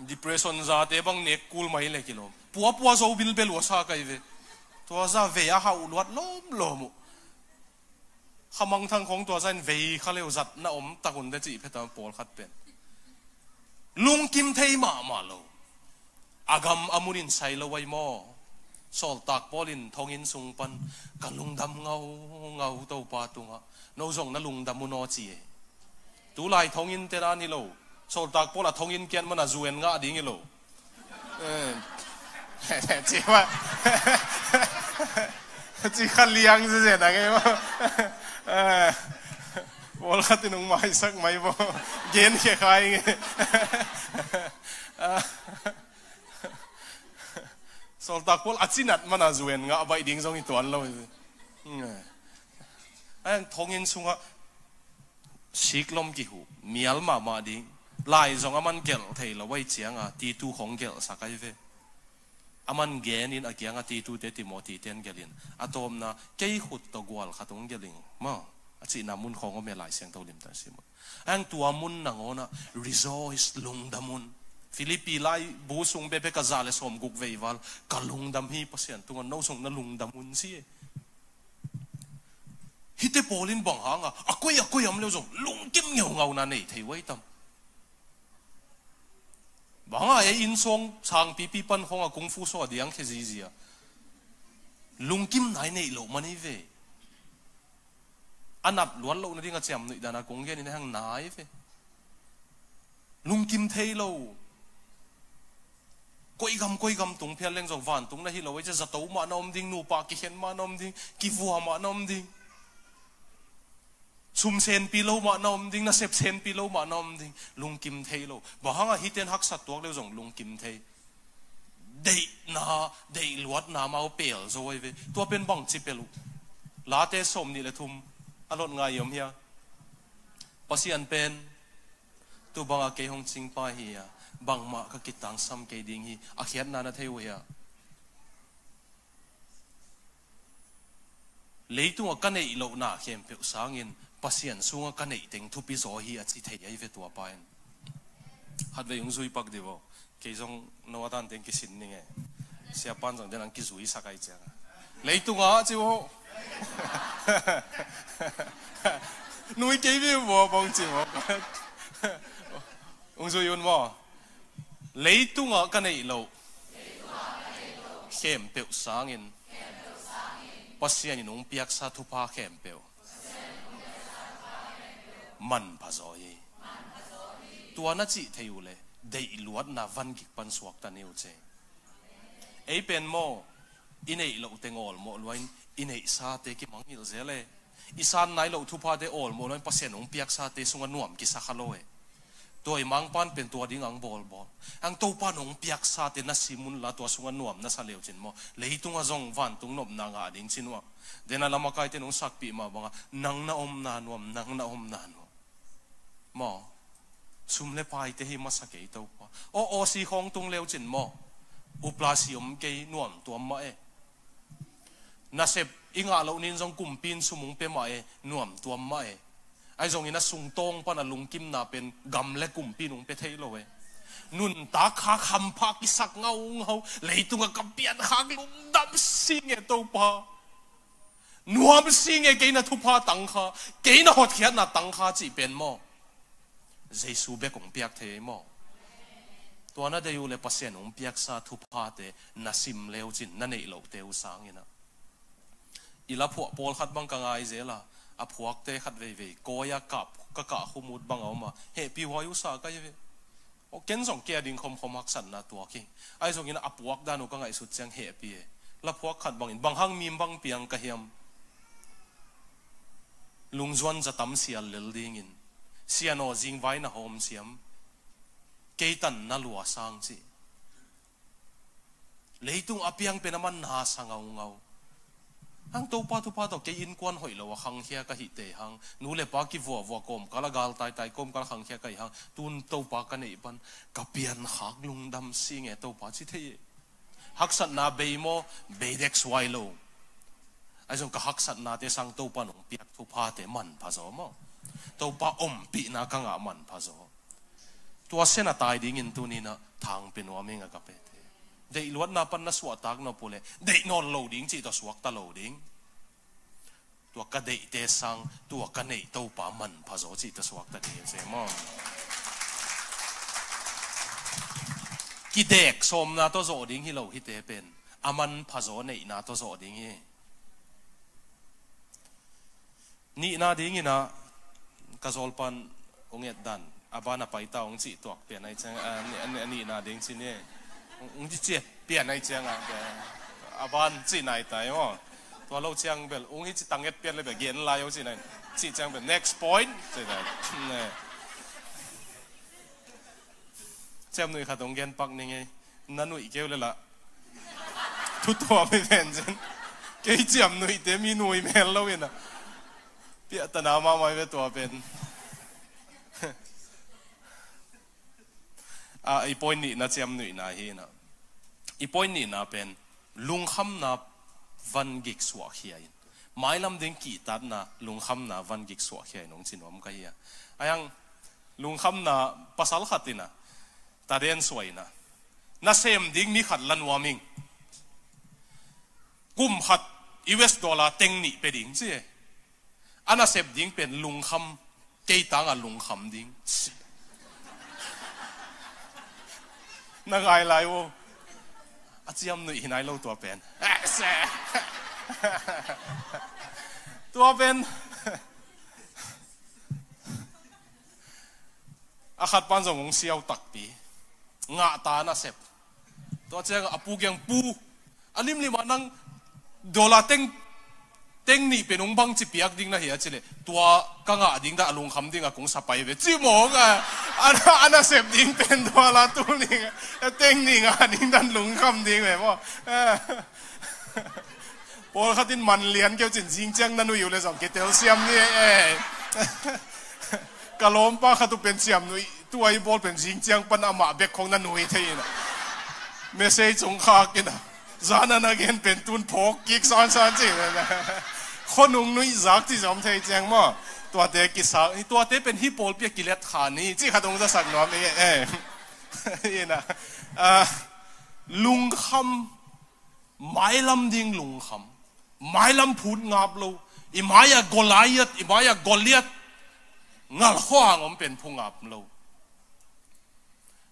S1: depression จะเตบังเน็กกูลไม่เล็กกิโลปัวโซบิลเบลวาซาไกเวตัวจะเวียหาอุลวัดล้มขมังทางของตัวใจเวียเขาเรียกจัดน่าอมตะกุนได้จีเพตาปอลขัดเป็นลุงกิมเทยมาโลอากำอามุนินใส่ละไว้หม้อสอลตากปอลินทองอินสุงปันกันลุงดำเงาเต้าปาตุงะน้องส่งนั่ลุงดำมุนอจีตูไลทองอินเตรานิโลสอลตากปอละทองอินเกียนมันอาจวนงะดิ้งโลจีว่าจีขันเลี้ยงสิเจนะไงวะบอลขัดตินุ่งไม้สักไม้บ่เย็นแค่ใครไงสอลตากปอลอาจินัดมันอาจวนงะใบดิ้งส่งอีตัวเราไอ้ทองอินสุงะชิกลมกี่หูมีอัลมาดิ้งลายส่งอามันเกลเทลไว้เจียงอ่ะตีตูของเกลสักไอ้เวอามันเกนินอาเกียงอาตีตูเตติโมตีเตียนเกลินอาตอมนะเกี่ยขุดตะกวลขัดตรงเกลิงมาอาจีนามุนของก็ไม่หลายเสียงตัวลิมตันสิมอันตัวมุนนังโอนะ rejoice ลุงดามุนฟิลิปปีไลบูซุงเบเปกาซาเลสอมกุกเววัลกะลุงดำฮีพัศยันตัวน้องส่งนั่ลุงดามุนสิฮิตเตโปลินบังหางอ่ะอากุยอมเลี้ยวส่งลุงกิมเงานั่นเองเทไว้ตั้มบางอ่ะอินทรงช่างปีปันของอ่ะกงฟูสวดยังแค่จีอ่ะลุงกิมไหนเนี่ยโลมันนี่เวอันนับล้วนโลนั่นที่งาเจียมหนุ่ยดานะกงเกนี่ในห้างไหนเวลุงกิมเทโลก้อยกำตรงเพียรเล่งส่งฝันตรงนั้นที่เราไว้จะจัตุมานอมดิ้งนูปากิเห็นมานอมดิ้งกิฟัวมานอมดิ้งซุมเซนปีโลมานอมดิ้งนะเซปเซนปีโลมานอมดิ้งลุงกิมเทโลบ่ฮังฮิตเทนฮักสัตตัวเลี้ยวส่งลุงกิมเทเดย์ลวดนามาเอาเปลโซยเวตัวเป็นบังจิเปลุลาเตสมนี่เลยทุมอารมณ์ไงยมเฮียปัสยันเป็นตัวบังอาเกยฮงจิงปาเฮียบังมาก็กิตังซ้ำเกยดิ้งฮีอาเขียนนานาเทวเฮียเลยตัวกันในโลนาเข้มเปลสางินปัสยันสูงกันในติงทุปิโซฮีอาจิเทียเวตัวไปฮัดเวยุงซุยปักดีบ่เกี่ยงนวัตอันเต็งกิสินนี่ไงเสียปันจังเดนังกิซุยสักไอเจ้าเลยตัวอ่ะจิวนุ้ยเกี่ยวบ่บังจิวองซุยยุ่นบ่เลยตัวอ่ะกันในโลเข้มเปลสางินปัสยันนุ่งเปียกซาทุพาเข้มเปลมันพะโซยตัวนั่นจิเทอยู่เลยเดี๋ยวลวดนาวันกิปันสวกตันนิวเจไอเป็นโมอินเอโลเตงอลโมลวยอินเอซาเตกิมังอิลเซเลอิสานไหนโลทุพาเตอลโมลวยปัสยันนุ่งเปียกซาเตสุงนวมกิสักฮัลโลเอตัวไอมังปันเป็นตัวดิ้งอังบอลอังตัวปานุ่งเปียกซาเตนัสซิมุนละตัวสุงนวมนัสเลวจินโมเลยตุงอจงวันตุงนบนางาดิ้งจินวะเดนัลละมาไกเตนุ่งสักปีมาบังนังนาอมนานวมนังนาอมนานวมโมซุมเลปายเตหิมาสักเกยตัวปะโอสีของตุงเลวจินโมอุปลาสิอมเกยนวมตัวมาน่าเสพอิงอาเรานินจงกุมปินสมุงเปมานวมตัวมาไอจงอินะสุงตงปนัลุงกิมนาเป็นกำเล็กกุมปินุงเปเทโลเวนุนตาขาคำพักกิสักเงาเลยตุงกับเปียนหางลุงดำสิงเอตัวปะนวมสิงเอเกยนาทุพาตังขาเกยนาหดเขียนนาตังขาจีเป็นโมเจสูเบกงเปียกเทมอตัวนั้นเดียวเลยปัสเซนงเปียกซาทุพาเตนัสิมเลวจินนั่นเองเราเตวสางเงินะอีลาพวกปอลขัดบังกังไอเจล่ะอาพวกเตขัดเว่ยโกยกับกะกะขมุดบังเอามาเฮปีวายุสาก็ยังโอเกนส่งเกียดิงคมหักสันนะตัวคิงไอส่งยินอาพวกด้านุกังไอสุดเจียงเฮปีละพวกขัดบังอินบังหังมีมบังเปียงกะเฮียมลุงจวนจะตั้มเสียเลลดิ้งอินเสียโนจิงไว้นะโฮมเสียมเกตันนัลัวสังจีเลยตุงอภิยังเป็นมันนาสังเอา hang to pa to ke in kwan hoi lo hang hia ka hi te hang nu le pa ki vo kom kala gal tai kom kala hang hia ka hang tun to pa ka nei ban ka pian hak lung dam sing e to pa chi the hak sat na be mo be dex wai lo ai jong ka hak sat na te sang to pa nong piak thu pa te man pa zo mo to pa pi na ka nga man pa zo tua sena tai ding in tu ni na thang pen wa menga ka pe dei luat na pan na suat tak no pule dei non loading chi to suak ta loading tua ka dei te sang tua ka nei to pa man pha zo chi to suak ta ni se mo ki dek som na to zo ding hi lo hi te pen aman pha zo nei na to zo ding hi ni na ding ina ka zol pan onget dan abana paita ong chi tuak pen ai chang ni na ding chi ne ong chi che pian ai chang aban chi nai tai mo to lo chang bel ong hi chi tanget pian le be gen la yo chi nai chi chang bel next point chi nai ne chem nui kha dong gen pak ni nge nanui keu le la thu to me ven chen ke chem nui te mi nui mel lo ina pia ta na ma mai ve to pen i point ni na chem nui na hi na i point ni na pen lung kham na van gik swa hiai mai lam ding ki tat na lung kham na van gik swa hiai nong chinom ka hi ayang lung kham na pasal khatina ta den swai na sem ding mi khat lan warming kum khat US dollar teng ni pe ding che ana sep ding pen lung kham ke tang a lung kham ding na ngai lai wo a chiam nui hinai lo to pen se to pen a khat pan zong ong siau tak pi nga ta na sep to chang apu gyang pu alim lima nang dollar teng ni penung bang chi piak ding na hi achile tua ka nga ding da alung kham ding a kung sapai ve chi mo ga ana sep ding pen dollar tu ni teng ni nga ding dan lung kham ding ve mo pol khatin man lian keu chin jing chang na nu yu le jong ke tel siam ni kalom pa khatu pen siam nu tu ai bol pen jing chang pan ama bek khong na nui thei na message chung kha kina zana na gen pen tun phok kik san chi na khonung nui zak ti jom thei chang mo tua te ki sa tua te pen hi pol pia kilet kha ni chi khatong za sak no me ina lung kham mai lam ding lung kham mai lam phut ngap lo i maya goliath i maya goliath ngal hoang om pen phungap lo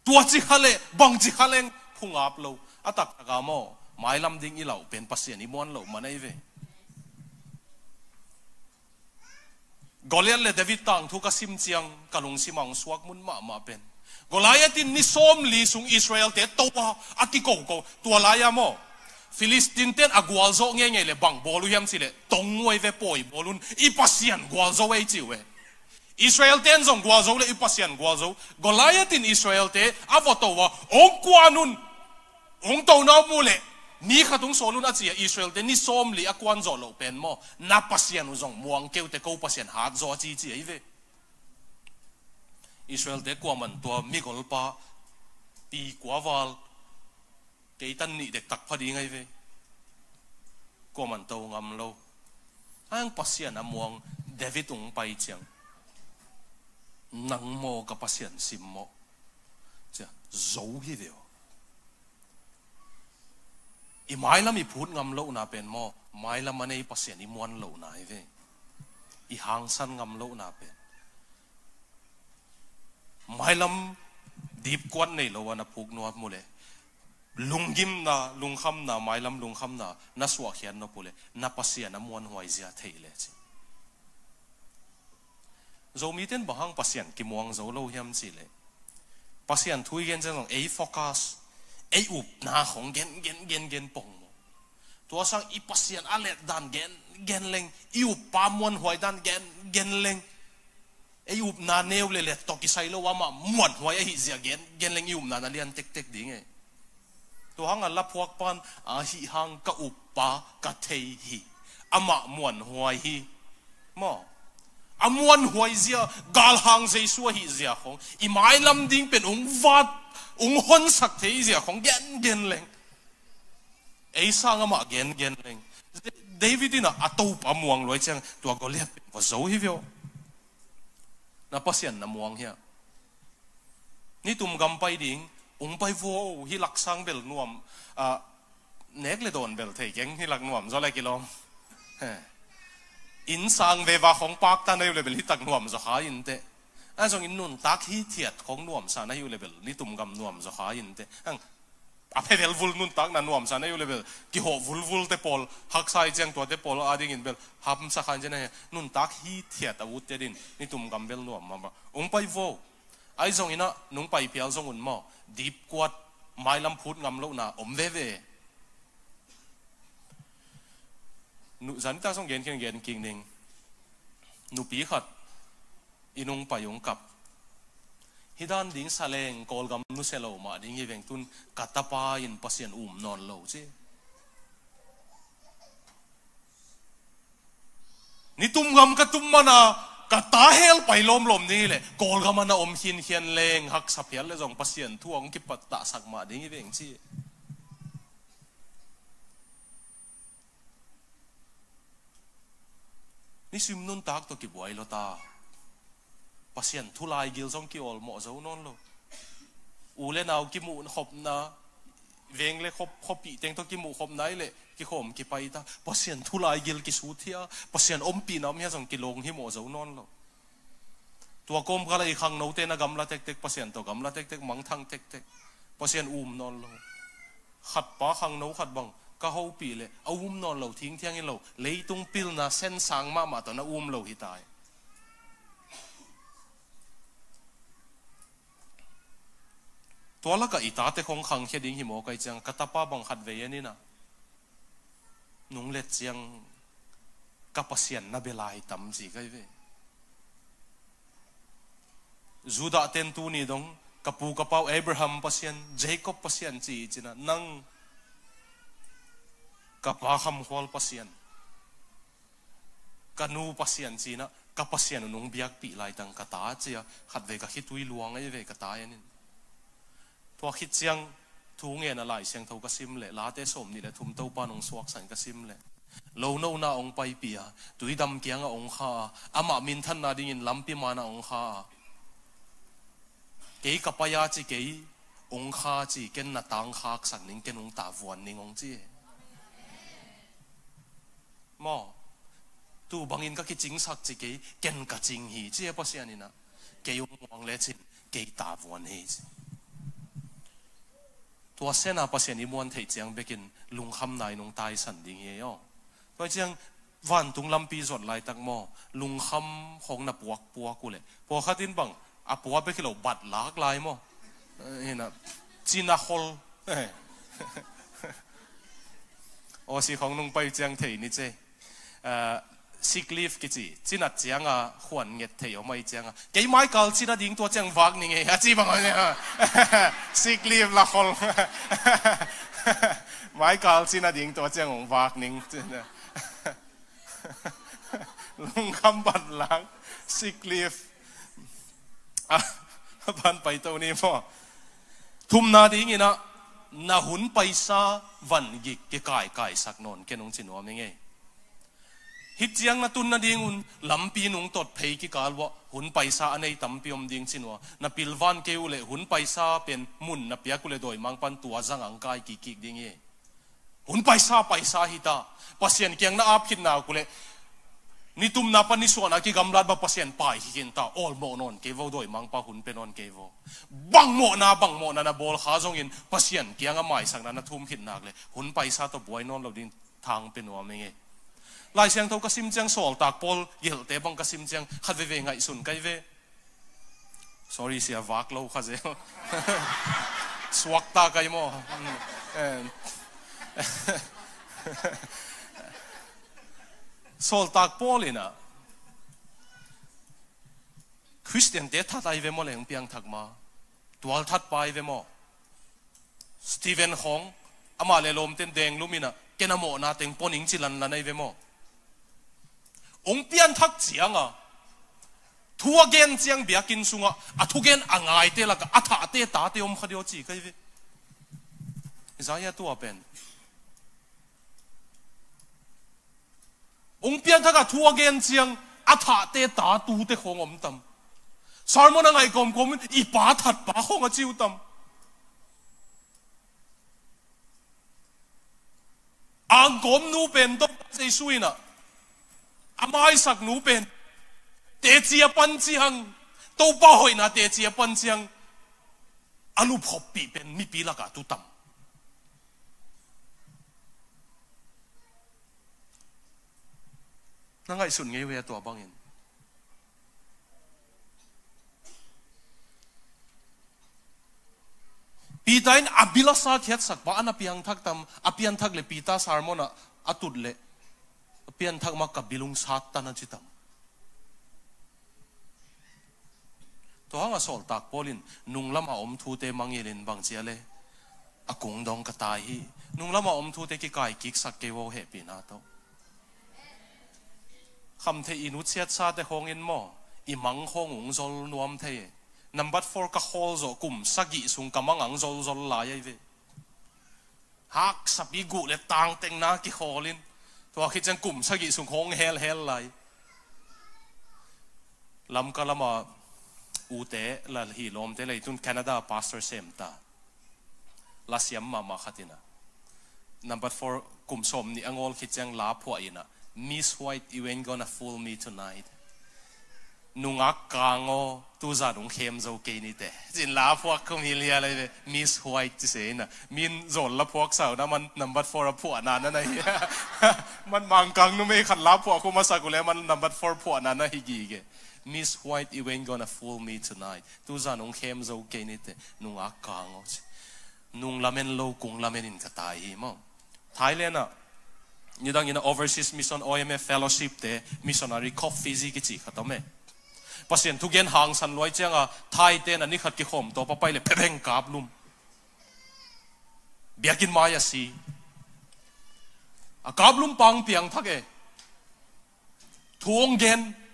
S1: tua chi khale bang chi khaleng phungap lo atak ka mo mai lam ding i lo pen pasien i mon lo manai ve goliath le david tang thu ka sim chiang kalung simang suak mun ma pen goliath in ni som li sung israel te towa akiko ko tua la ya mo Philistine ten agwal zo nge le bang bolu yam sile tong ngoi ve poi bolun i pasien gwal zo ei chiwe Israel ten zong gwal zo le i pasien gwal zo Goliath in Israel te avotowa ong kwanun ong to na mu le ni khatung solun achia Israel te ni som li akwan zo lo pen mo na pasien zong muang keu te ko pasien hat zo chi chi ei ve Israel te kwaman to migol pa pi kwawal cái tân nị để tắc phá đi ngay về có mình tàu ngầm lâu anh pasien amuang David ung bay chăng nang mo ka pasien sim mo chả giấu hi điều i mai lam i phut ngầm lâu na pen mo mai lam anh ấy pasien i muan lâu na về i hang san ngầm lâu na pen mai lam deep quan này lâu anh phuk nuat mo le lungim na lungkham na mailam lungkham na naswa khian no pule na pasia na mon hoi zia theile chi zo mi ten bahang pasian ki muang zo lo hiam chi le pasian thui gen jang ei focus ei up na khong gen pong mo to sang i pasian alet dan gen leng i up pa mon hoi dan gen leng ei up na neu le to ki sai lo wa ma mon hoi hi zia gen leng i up na lian tek ding e to hang la phuak pan a hi hang ka upa ka thei hi ama muan huai hi mo amuan huai zia gal hang zai suwa hi zia khong imai lam ding pen vat hon sak thei zia khong gen leng ei sang ama gen leng David ina atop amuang loi chang tua Goliath wa zo hi vio na pasian na muang hia ni tum gam pai ding pai vo hi lak sang bel nuam nek le don bel thei keng hi lak nuam zo lai kilom in sang ve wa khong pak ta nei le bel hi tak nuam zo kha in te a jong in nun tak hi thiat khong nuam sa na yu le bel ni tum gam nuam zo kha in te ang a phevel vul nun tak na nuam sa na yu le bel ki ho vul te pol hak sai chang to te pol ading in bel ham sa khan jena nun tak hi thiat a ut te din ni tum gam bel nuam ma pai vo ai jong ina nung pai pial jong un mo deep kwat mai lam phut ngam lo na ve nu zan ta song gen king ning nu pi khat inung payung kap hidan ding saleng kol gam nu selo ma ding eveng tun katapa in pasien non lo che ni tum gam ka tum mana kata hel pai lom ni le kol gam na hin hian leng hak saphial le jong pasien thuang ki pat ta sak ma ding eveng chi ni sim nun tak to ki buai lo ta pasien thulai gil jong ki ol mo zo non lo u le naw ki mu khop na veng le khop pi teng to ki mu khop nai le ki khom ki pai ta pasien thulai gil ki su thia pasien pi nam ya jong ki long hi mo zo non lo tua kom kala I khang no te na gam la tek pasien to gam la tek mang thang tek pasien non lo khat pa khang no khat bang ka ho pi le non lo thing thiang in lo leitung pil na sen sang ma to na lo hi tai tua la ka ita te khong khang khe ding hi mo kai chang katapa bang khat ve ni na nung let chiang ka pasien na belai tam ji kai ve Juda ten tu ni dong kapu kapau Abraham pasien Jacob pasien chi china nang kapaham hol pasien kanu pasien china ka pasien nung biak pi lai tang kata chia khat ve ka hitui luang ai ve kata yanin tua khit chiang thu nge na lai siang tho ka sim le la te som ni le thum to pa nong suak san ka sim le lo no na ong pai pia tui dam kyang a ong kha ama min than na ding in lampi ma na ong kha ke ka pa ya chi ke ong kha chi ken na tang khak san ning ken ong ta vuan ning ong chi mo tu bangin ka ki ching sak chi ke ken ka ching hi chi pa sian ina ke yong wang le chin ke ta vuan hi tua sena pasien imuan thei chiang bekin lung kham nai nong tai san ding ye yo toi chiang van tung lampi zot lai tak mo lung kham khong na puak ku le po khatin bang a puak be khilo bat lak lai mo hina china hol o si khong nong pai chiang thei ni che sick leave ki chi china chiang a huan nget thei o mai chiang a ke mai kal china ding to chiang wak ni nge ha chi bang ne sick leave la hol mai kal china ding to chiang ong wak ning lung kham bat lang sick leave ban pai to ni mo thum na ding ina na hun paisa van gi ke kai sak non ke nong chin wa me nge hit chiang na tun na ding un lampi nung tot phei ki kalwa hun paisa anei tampiom ding chinwa na pilwan ke ule hun paisa pen mun na pia kule doi mang pan tua jang ang kai ki ding ye hun paisa hita pasien kyang na ap hit na kule ni tum na pan ni so na ki gamlat ba pasien pai hi kin ta all mo non ke vo doi mang pa hun penon ke vo bang mo na bol kha jong in pasien kyang a mai sang na thum hit nak le hun paisa to boy non lo din thang penwa me nge lai siang thâu kasim chiang sol tak pol yel te bang kasim chiang khat ve ngai sun kai ve sorry sia vak lo kha je swak ta kai mo sol tak pol ina Christian te that ai ve mo leng piang thak ma tual that pai ve mo Stephen Hong ama le lom ten deng lumina kenamo na teng poning chilan la nei ve mo องเปียนทักเจียงทัวเกนเจียงเบียกินสุงทุเกนอ่างไงเตละก็ถาเตตาเตอมขดเดียวจีกันวิอิสายาตัวเป็นองเปียนทักทัวเกนเจียงถาเตตาตูเตของอมตำสารมันอะไรกลมอีป้าถัดป้าของจิวตำอ่างกลมนูเป็นต้องใจช่วยนะอาไม่สักนูเป็นเตจียปันจีหังตัวป้าหอยนะเตจียปันจีหังอนุพบปีเป็นมีปีละกะตุตัมนั่งไงสุดไงเวียตัวบางอินปีตาอินอบิลสาเทียสักป้าอันอภิยังทักตำอภิยังทักเลยปีตาสารมนะอตุดเลยอภิยังทักมากับบิลุงสัตตันจิตตตัวงาสอลตักพอลินนุ่งละมาอมทูเตมังเยลินบางเจียเลยอากงดองกตายฮีนุ่งละมาอมทูเตกิกายกิกสักเกวเฮปีนาโตคำเทอินุเชียชาเตหงอินโมอิมังหงอุงจอลนวมเทนัมบัดฟอร์กฮอลโจกุมสักิสุงกำมังอังจอลจอลลายเวฮักสับิกุเลตังเต็งนากิฮอลินตัวคิดจังกุมสักิสุงหงเฮลไลลำกะละมาอูเตะละฮีลอมเตะเลยตุนแคนาดาพาสเตอร์เซมตาลาเซียมมาขัดินะ number 4กุมสมนี่อังอลคิดจังลาพวอินะ Miss White you ain't gonna fool me tonight นุงอักกางโอตูจานุงเข้มโจเกนิเตะจินลาพวกคุมิเลียเลย Miss White จะเสียนะมินโจลละพวกสาวนะมัน number 4พวกนั้นนั่นไงมันมังกังนุ่มไม่ขัดลาพวกคุมาสักุเลยมัน number 4พวกนั้นนะฮิกีเกMiss White, you ain't gonna fool me tonight. Tu za nung khem zo kenite nung akang os. Nung lamen lo kung lamen in katai mo. Thailand na. Nidang ina overseas mission OMF fellowship te missionary coffee zi kichi khatome. Pasien tu gen hang san loi changa Thai te na ni khat ki khom to pa pai le pheng kap lum. Biakin maya si. A kap lum pang piang thake. Thuong gen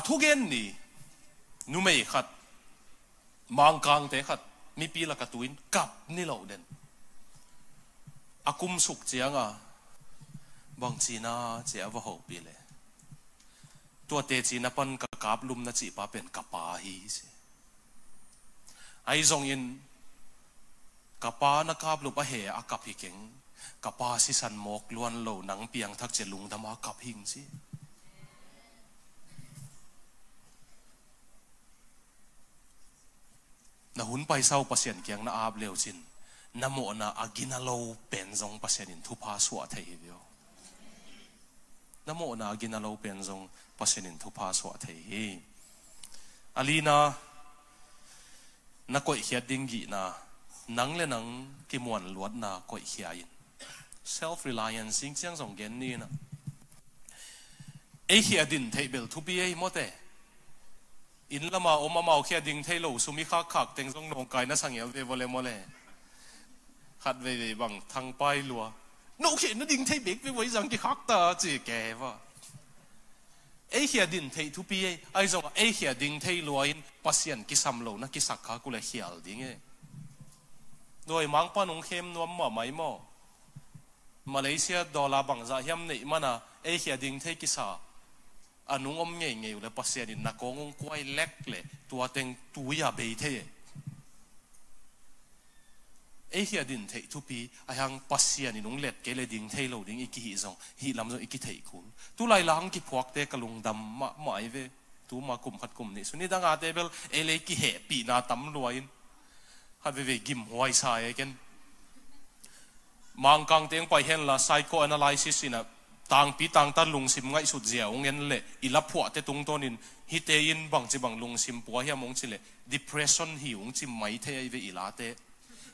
S1: ทุกเย็นนี่นุ่มไม่ขัดมังกังเตะขัดมีปีละกตุนกับนี่เหล่าเด่นอากุมสุกเจียงบางจีน่าเจียว่าหกปีเลยตัวเตจีน่าปันกับลุมน่าจีป้าเป็นกับป้าฮีสิไอ้ทรงยินกับป้านักกับลุมป้าเหยอากับฮิเก่งกับป้าสิสันหมกล้วนเหล่าหนังเปียงทักเจลุงทำอากับหิงสิna hun pai sau pasien kyang na ab leo chin namo na agina lo pen zong pasien in thu pa suwa thei hi namo na agina lo pen zong pasien in thu pa suwa thei hi alina na koi hiat ding gi na nang le nang ki muan luat na koi hia in self reliance sing chiang zong gen ni na e hia din thei bel thu pi ei moteอินละมาอมมาเอาแค่ดิ่งเทโลสุมิคักขักเต็งทรงนงไก่น่าสังเกตเวโวเลโมเลขัดเวบังทางไปลัวโนเขียนดิ่งเทเบกไปไว้จังกี่ขักตาจีแกวะเอเขียดิ่งเททุปีไอ้จงเอเขียดิ่งเทลัวอินปัสยันกิสัมโลนักกิสักขากุเลเขียลดิ่งเอโดยมังปานงเข้มนวมหม้อไม้หม้อมาเลเซียดอลลาร์บังจะยำนี่มันเอเขียดิ่งเทกิสาอันนุ่งอมเงี้ยเงี้ยเลยปัสยานินนักงงควายเล็กเลยตัวเต็งตัวยาเบยเทเอเฮียดินเททุปีไอ้หังปัสยานินุ่งเล็ดเกลดิ่งเทโลดิ่งอีกหิซงหิลำซงอีกเทคุณตุไลล้างกิพวกเตกลุงดำมาหมายเวตูมากุมขัดกุมนี่สุนีดังอาเตเบลเอเลกิเหปีนาตำรวยฮัดเวกิมหวยสายกันมังกังเตียงไปเห็นละไซโคแอนาไลซิสนะต่างปีต่างตัดลุงซิมไงสุดเจียวเงินเละอิลับผัวเตตุงต้นินฮิเตยินบังจิบังลุงซิมปัวเฮียมงจิเละ depression หิวงจิมไม่เทไอเวอิลาเต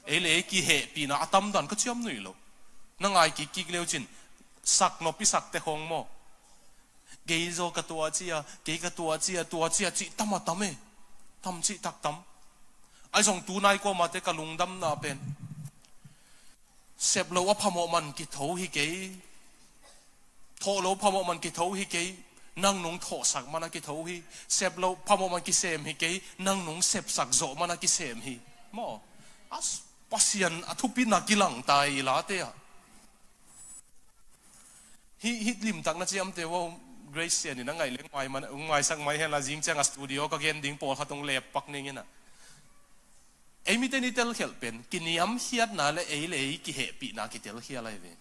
S1: เอเลกิเหปีน่ะอัตมดันก็เชื่อมหนุ่ยโลนั่งไงกิกเลวจินสักนปิสักเตหงโมเกยโจกตัวเจียเกยกตัวเจียจิตมาตำเอตำจิตักตำไอส่งตูนายก็มาเตกลุงดำนาเป็นเสพโลว่าพมมันกิโถฮิเกย โทโลพอมันกิโทฮิเกนั่งนงโทสักมันกิโทฮิเสพโลพอมันกิเสมฮิเกนั่งนงเสพสักโจมันกิเสมฮิมออัสปัสยันอทุปินักกิลังตายลาเตะฮิลิมตักนัดเจียมเตว่าเกรซนี่นั่งไงเลี้ยงไม้มันไงสักไม้เห็นละจิงจังสตูดิโอก็เกนดิ้งปอลเขาต้องเล็บปักนี่นะไอ้มิเตนิเตลเขลเป็นกินยำเฮียดนะและไอ้เลยกิเหปีนะกิเตลเฮียอะไรเว้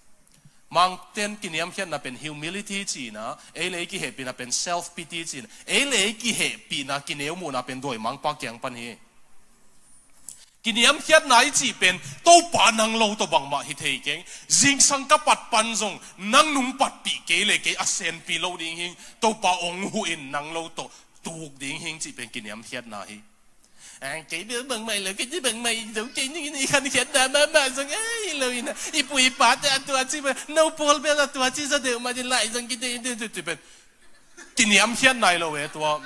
S1: มังเต้นกินยำเฮียดนะเป็น humility จีนะไอ้เลยกิเหปีนะเป็น self pity จีนะไอ้เลยกิเหปีนะกินเอวมูนะเป็นโดยมังปักยังปันเฮกินยำเฮียดไหนจีเป็นโตปานังโลโตบังมาฮิเทเกงจิงสังกัปัดปันจงนังนุงปัดปีเกเลยเกอเซนปีโลดิ้งหิงโตปาองหูอินนังโลโตตูกดิ้งหิงจีเป็นกินยำเฮียดไหนcái đứa bằng mày là cái đứa bằng mày giống cái này khăn khiết đã mà rằng ấy lời nè ít bụi bát à tua chỉ mà nấu bol bây giờ tua chỉ ra đều mà đi lại rằng cái này bên cái niệm khiết này là về tua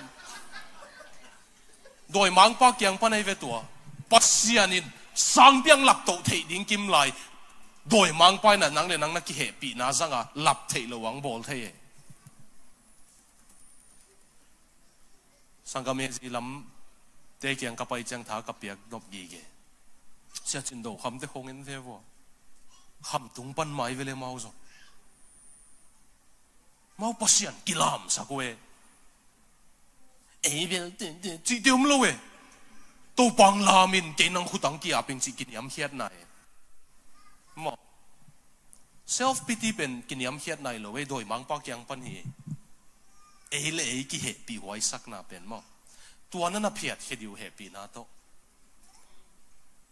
S1: đôi mang bác giang pan này về tua bác sĩ anh sang biang lập tổ thể đến kim lại đôi mang bác là năng cái hệ bị na rằng à lập thể là vắng bol thế sang cái咩gì lắmแต่เกี่ยงกับไปจังท้ากับเปียกดบยีเกเสียจินโดคำที่คงเงินเทวะคำตุงปันไม้เวลเมาส์เมาปัสยันกิลามสักเวเอเวลจีเดียวมโลเวตัวปังลามินเกนังขุตังกีอาเป็นจีกินยำเฮียดไหนมอ self pity เป็นกินยำเฮียดไหนโลเวโดยมังปักยังปันเฮเอเลเอกิเหปีไว้สักนาเป็นมอตัวนั้นน่ะเพียดแค่เดียวเหตุปีน่าโต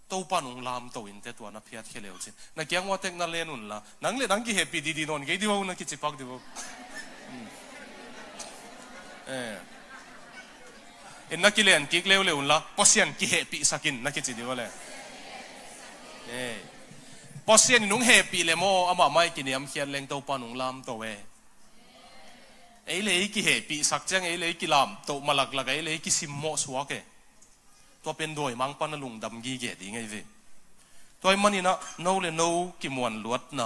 S1: โตปานุงลามโตอินแต่ตัวนั้นเพียดแค่เลี้ยวจินักเกี่ยงว่าเทคโนโลยีนุ่นละนังเล่นังกี่เหตุปีดีๆนนกี่ดีว่านักกี่จิปักดีว่าเอ็นนักกี่เล่นกี่เลี้ยวๆละพอเสียนกี่เหตุปีสักินนักกี่จิดีว่าเลยพอเสียนนุ่งเหตุปีเลยโมอามาไม่กินยำเขียนเล่งโตปานุงลามโตเวไอ้เลยกี่เหตุปีสักจังไอ้เลยกี่ลามโตมาหลักไอ้เลยกี่ซิมโมสวะเกตัวเป็นโดยมังปานลุงดำกีเกดีไงเวตัวมันนี่นะโนเลยโนกี่มวนลวดน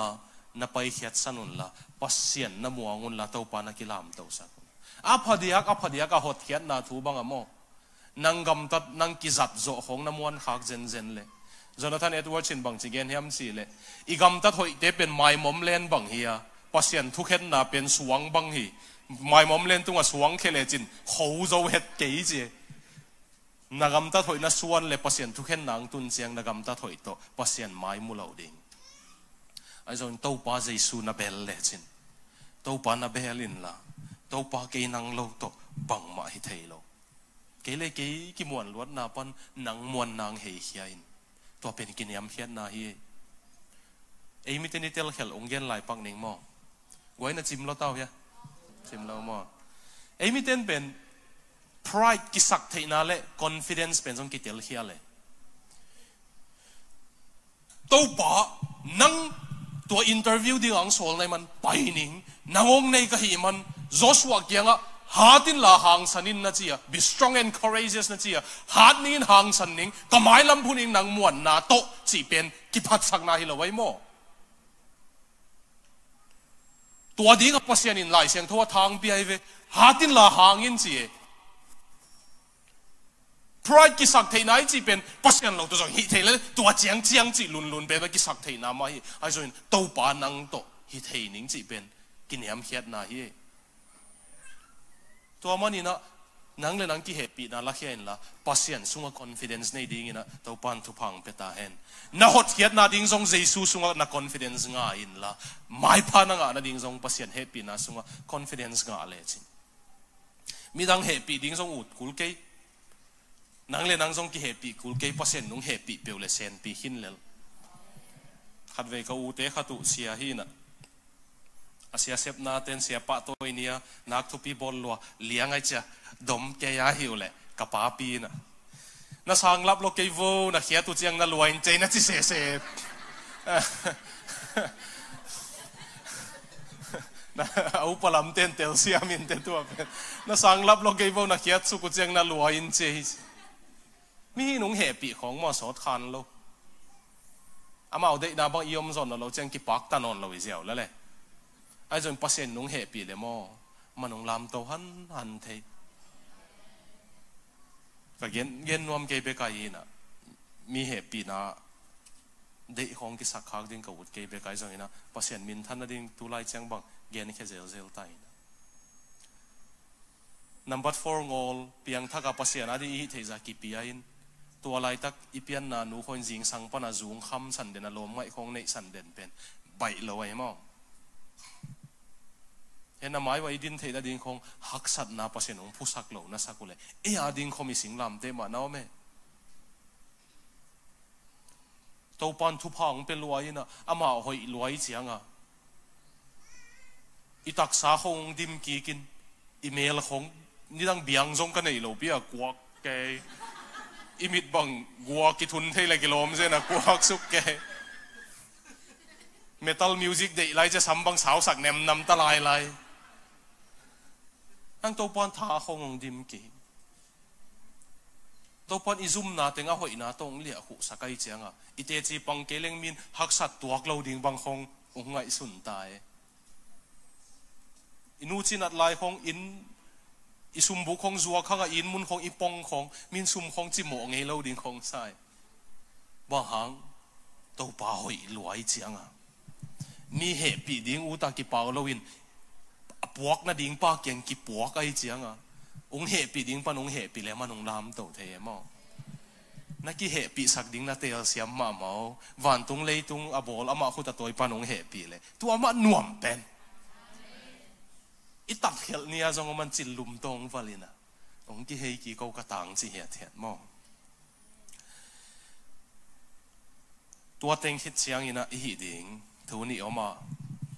S1: ะไปเขียดสนุนละปัสเซียนนะมัวงุนละโตปานักกี่ลามโตสักพอดีก็หดเขียดนะทูบังอะโมนังกำตัดนังกิจัดโจของนะมวนขากเจนเลยจนท่านเอ็ดเวิร์ดชินบังจิเกนเฮียมสีเลยอีกำตัดหอยเตเป็นไม้มอมเลนบังเฮียปัสเซียนทุกเห็นนะเป็นสวงบังฮีไม่มอมเล่นตัวสวงเคเลจินเขาจะเห็ดกี่จีนักกำตัดถอยนักส่วนเลยพัศยันทุกเห็นนางตุนเสียงนักกำตัดถอยโตพัศยันไม่มุลเอาดิ่งไอ้ส่วนตัวป้าเจสูนับเบลเลจินตัวป้านับเบลินละตัวป้าเกนังโลโตบังมาฮิเทโลเกเลกี่มวนล้วนนาปันนังมวนนางเฮียอินตัวเป็นกินยำเฮียนนาฮีไอ้มิเตนิเตลเขลองเย็นลายปังหนิงมอไว้น่ะจิมเราเต้าเฮียซิมเราหมอไอ้มิเต้นเป็น pride กิสักเทน่าเล่ confidence เป็นสงกิเตลเฮียเล่ตัวป้านั่งตัว interview ดีอังโซลในมันไปนิ่งนั่งองในกะหิมัน Joshua เกียงอ่ะฮาร์ดินละหางสันนินนะจีอ่ะ be strong and courageous นะจีอ่ะฮาร์ดนินหางสันนิงก็หมายลำพูนิงนั่งมวนนาโตจีเป็นกิพัดสักนาฮิลไว้โมตัวดีกับพัศยันหลายเสียงทั่วทางเบียร์เวหาตินละหางยินจีพรายกิสักเทนายจีเป็นพัศยันเราตัวจงฮิเทเลยตัวเจียงจีลุนเป็นกิสักเทนามาฮิไอ้ส่วนโตปานังโตฮิเทนิงจีเป็นกินยำเขียดนาฮิตัวมันนี่นะนังเลยนังกี่เหตุปีน่าละเขียนละพัศยันสุง confidence ในดิ่งนะตัวปานทุพังเปตาเห็นน่าหดเขียดน่าดิ่งทรงเจสูสุงน่า confidence ง่ายอินละไม่พานังน่าดิ่งทรงพัศยันเหตุปีน่าสุง confidence ง่ายเลยจริงมีดังเหตุปีดิ่งทรงอุดกุลเกยนังเลยนังทรงกี่เหตุปีกุลเกยพัศยันนุ่งเหตุปีเปลวเลยเซนปีหินเลยขัดเวกอุเตขัตุเสียหินะอาเซียเซฟนาเตนเสียปะตัวเนียนักทุปีบอลลัวเลี้ยงไอ้เจ้าดมแกยาหิวแหละกับป้าปีน่ะน่าสังรับโลกเกยโวน่ะเขียตุเจียงน่ะรวยใจน่ะจิเสเสน่ะเอาปลำเต้นเตลเสียมินเตตัวเป็นน่าสังรับโลกเกยโวน่ะเขียสุกุเจียงน่ะรวยใจมีหนุ่งเหปีของมอสอทันโลอามาเอาเด็กนาบังยมสอนเราเจียงกิปักตานอนเราอีเสียวแล้วเลย ai rồi pasien nung happy le mo manung lam to han thei và gen nuam ke be kai na mi happy na de hong ki sakhak ding ka ut ke be kai zong ina pasien min than na ding tu lai chang bang gen khe zel tai number 4 ngol piang thaka pasien adi hi theiza ki piain tua lai tak ipian na nu khon jing sang pa na zung kham san den alom ngai khong nei san den pen bai lo ai mo hena mai wa idin thei da ding khong hak sat na pasien ong phusak lo na sakule e a ding khomi singlam te ma naw me to pan thu phang pe luai na ama hoi luai chianga itak sa khong dim ki kin email khong ni dang biang zong ka nei lo pia kwak ke imit bang gua ki thun thei la kilom je na kwak suk ke metal music de lai je sambang sao sak nem nam ta lai ang to pon tha khong dim ki to pon izum na tenga hoi na tong lia hu sakai chianga ite chi pang keleng min hak sat tuak lo ding bang khong ngai sun tai inu chinat lai khong in isum bu khong zuwa khanga in mun khong ipong khong min sum khong chi mo ngei lo ding khong sai ba hang to pa hoi luai chianga mi he pi ding u ta ki pa lo in puak na ding pa kyang ki puak ai chianga ong he pi ding pa nong he pi le manong lam to the mo na ki he pi sak ding na tel siam ma mau van tung lei tung abol ama khu ta toy pa nong he pi le tu ama nuam pen itak khel nia zong man chil lum tong valina ong ki hei ki ko ka tang chi he thiat mo tua teng hit chiang ina hi ding thu ni oma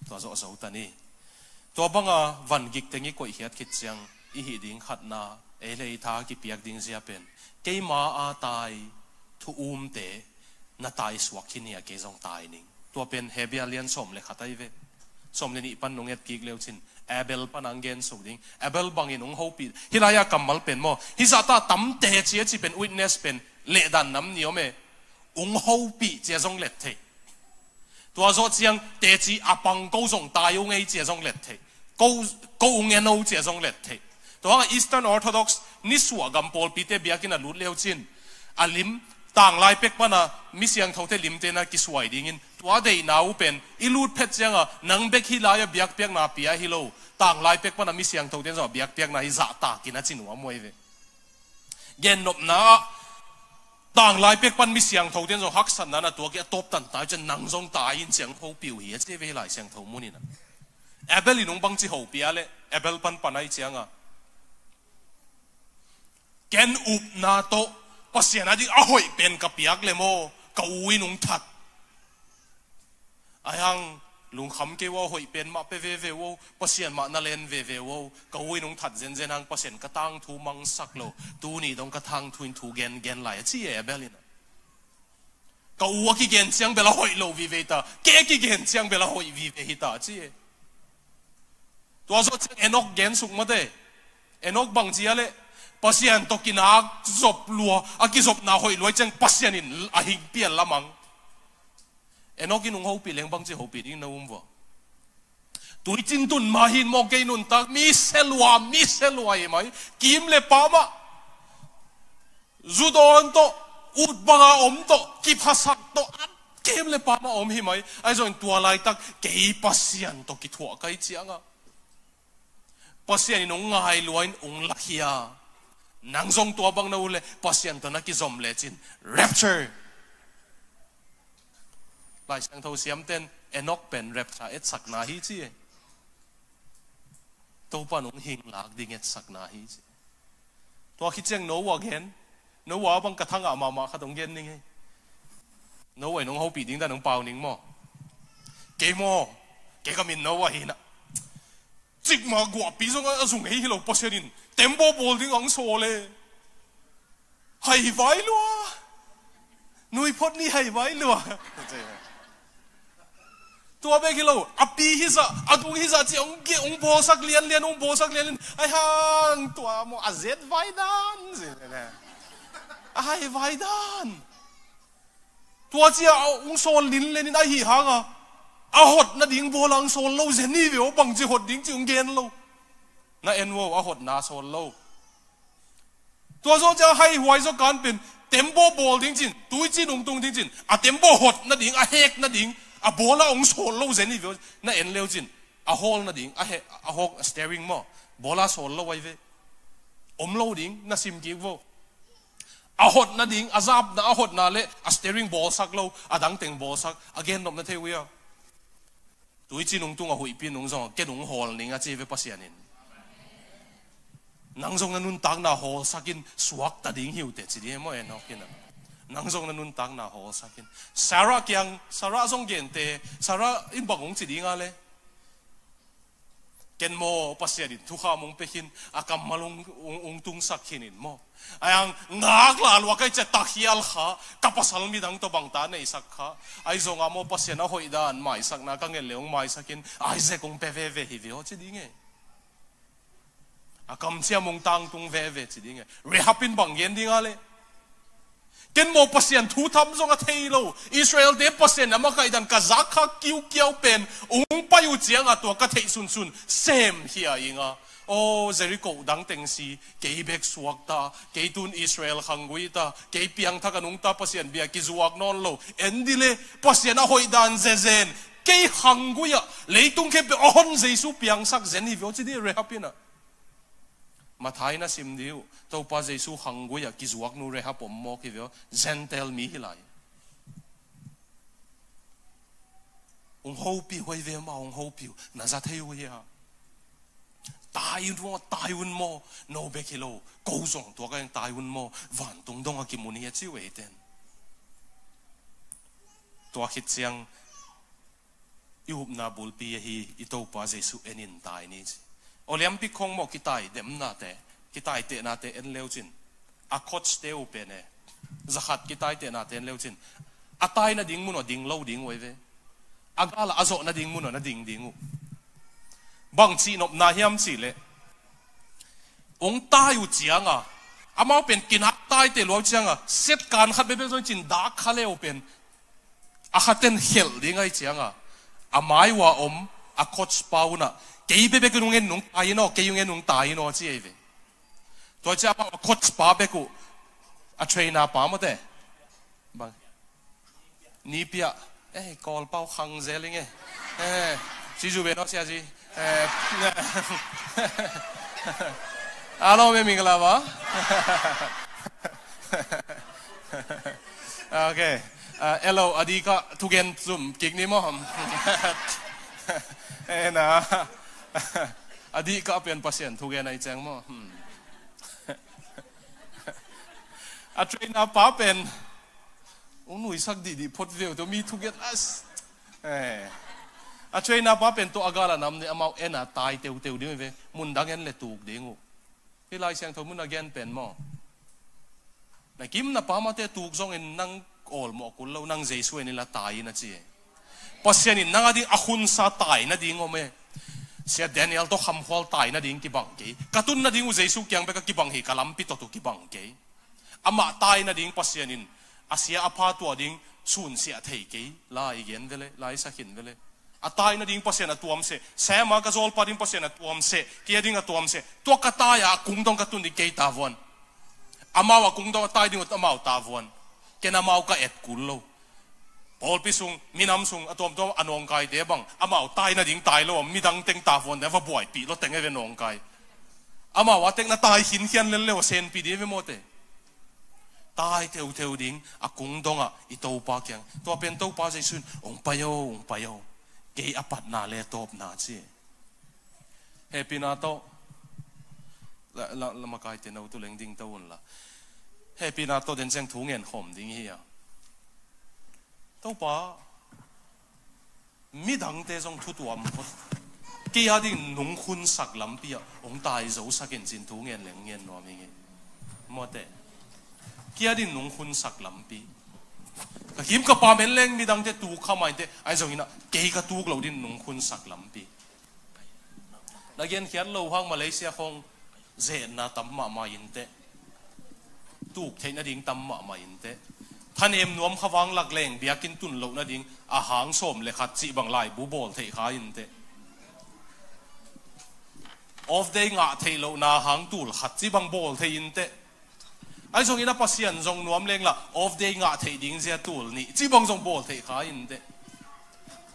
S1: to zo zo ta ni to banga van gik tengi ko hiat khit chiang i hi ding khat na e lei tha ki piak ding zia pen ke ma a tai thu te na tai swak khinia ke zong tai ning to pen hebia lian som le khatai ve som le ni pan nong et kik leu chin abel panangen so ding abel bangin ong hopi hilaya kamal pen mo hisata tam te chia chi pen witness pen le dan nam ni ome ong hopi chia zong let the tua zo chiang te chi apang ko zong ta yo ngei chia zong let the ko nge no chia zong let the to Eastern Orthodox ni suwa gam pol pi te biakina lut leu chin alim tang lai pek pana mi siang thote lim te na ki suai ding in tua dei nau pen ilut phet changa nang bek hi la ya biak pek na pia hi lo tang lai pek pana mi siang thote zo biak pek na hi za ta kina chinwa moi ve gen nop na tang lai pek pan mi siang thote zo hak san na tua ki top tan ta chen nang zong ta in siang ho piu hi che ve lai siang tho munina abel inong bang chi ho pia le abel pan panai chianga gen up na to pasien adi ahoi pen ka piak le mo ka ui nung that ayang lung kham ke wo hoi pen ma pe ve wo pasien ma na len ve wo ka ui nung that zen zen hang pasien ka tang thu mang sak lo tu ni dong ka thang thuin thu gen lai chi e belina ka u ki gen chiang bela hoi lo vi ve ta ke ki gen chiang bela hoi vi ve hi ta chi e to zo chiang enok gen suk ma de enok bang chi ale pasien to kinak zop lua aki zop na hoi loi chang pasien in a hing pian lamang enok in ung ho pi leng bang chi ho pi ding na wo tui chin tun ma hin mo ke nun tak mi selwa e mai kim le pa ma zudon to ut banga om to ki phasak to kim le pa ma om hi mai ai zon tua lai tak ke pasien to ki thua kai chianga pasien in ung ngai luain ung lakhia nang zong tua bang na ule pasien to na ki zom le chin rapture lai sang tho siam ten enok pen rapture et sak na hi chi to pa nong hing lak ding et sak na hi chi to khi cheng no wa gen no wa bang ka thang ama ma kha dong gen ning no wai nong ho pi ding da nong pau ning mo ke ka min no wa hi na chik ma gwa pi zong a zung hi lo pasien in tempo bol ding ang so le hai vai lo nui phot ni hai vai lo tua be kilo api hisa adung hisa chi ong bo sak lian ong bo sak lian ai hang tua mo azet vai dan ai vai dan tua chi ong so lin len ai hi hanga hot na ding bolang sol lo zeni ve o bang ji hot ding chung gen lo na enwo hot na sol lo tua zo cha hai huai zo kan pin tempo bol ding chin tui chi dung tung ding chin tempo hot na ding hek na ding bola ong sol lo zeni ve na en leo chin hol na ding hok steering mo bola sol lo wai ve lo ding na sim ki vo hot na ding azab na hot na le steering ball sak lo adang teng ball sak again nom na the wi tui chi nung tung hui pin nung zong ke nung hol ning chi ve pasianin nang zong na nun tak na hol sakin suak ta ding hiu te chi di mo en hokin nang zong na nun tak na hol sakin Sarah zong gen te Sarah in bagong chi ding ale ken mo pasianin tu kha mong pekin akam malung ung tung sakinin mo ayang ngak la lwa kai cha takhial kha kapasal mi dang to bang ta nei sak kha ai zonga mo pasiana hoidan mai sak na ka ngel leong mai sakin ai ze kong pe ve ve hi ve ho chi dinge akam sia mong tang tung ve ve chi dinge rehapin bang yen dinga le ken mo pasian thu tham zonga theilo Israel de pasian ama kai dan kazakha kiu kiau pen ung payu chiang a to ka thei sun sun sem hia inga o Jericho dang teng si ke bek suak ta ke tun Israel hangui ta ke piang tha kanung ta pasian bia ki zuak non lo endile pasian a hoi dan zezen ke hangui a leitung ke be on jesu piang sak zen hi vo chi di rehapina mathai na sim diu to pa jesu hangui a ki zuak nu rehap om mo ki vo zentel mi hilai hopi hoi ve ma hopi na za thei wi ha tai un mo no bekilo ko zong to ka tai un mo van tung dong a ki muni chi we ten to khit chiang yup na bul pi hi I to pa jesu enin tai ni olympic khong mo ki tai dem na te ki tai te na te en leo chin a coach te u pe ne zakhat ki tai te na te en leo chin a tai na ding mun ding lo ding we ve agala azo na ding mun na ding ding bang chi nop na hiam chi le ong tai u chiang a amao pen kin hak tai te lo chiang a set kan khat be be zo chin da khale o pen a khaten hel ding ai chiang a amai wa om a coach pauna ke be be ku ngen nung tai no ke yung ngen nung tai no chi ve to cha a coach pa be ku a trainer pa mo te bang ni pia call pau khang zeling si ju be no sia ji alo me mingla ba okay hello adika tugen zum kigni mo na adika pen pasien tugen ai chang mo a train a pa pen unui sak di pot view to mi tugen as a train na pa pen to agala nam ni amau ena tai teu teu di ve mun dang en le tuk dingu hi lai siang tho mun again pen mo na kim na pa ma te tuk zong en nang ol mo kul lo nang jesu en la tai na chi pasian in nang adi akhun sa tai na ding o me sia Daniel to kham hol tai na ding ki bang ke katun na ding u jesu kyang be ka ki bang hi kalam pi to ki bang ke ama tai na ding pasian in asia apa tu ding sun sia thei ke lai gen vele lai sa hin vele atai na ding pasien atuam se sama ka zol pa ding pasien atuam se kia ding atuam se to kataya kung dong katun di ke tavon amawa kung dong tai ding amaw tavon kena mau ka et kullo pol pisung minam sung atuam to anong kai de bang amaw tai na ding tai lo midang teng tavon never boy pi lo teng even nong kai amawa teng na tai hin hian len le sen pi de mote tai teu teu ding akung donga ito pa kyang to pen to pa jaisun ong payo ke apat na le top na chi happy na to la makai te no tu leng ding to un la happy na to den chang thu ngen khom ding hi ya to pa mi dang te jong thu tuam ke ya ding nung khun sak lam pia ong tai zo sakin chin thu ngen leng ngen no mi nge mo te kia din nung khun sak lam pi ka kim ka pa men leng mi dang te tu kha mai te ai zo ina ke ka tu lo din nung khun sak lam pi lagen khian lo hang Malaysia khong ze na tam ma in te tu theina ding tam ma in te ท่านเอ็มนวมขวางหลักแหล่งเบียกินตุนโลนั่นดิ้งอาหารส้มเลยขัดจีบังไลบูบอลเทขาอินเตออฟเดย์งะเทโลนาหางตูลขัดจีบังบอลเทอินเตไอ้ทรงอินาปัสยันทรงนวมเล่งละออฟเดย์งะเทดิ้งเสียตูลนี่จีบังทรงบอลเทขาอินเต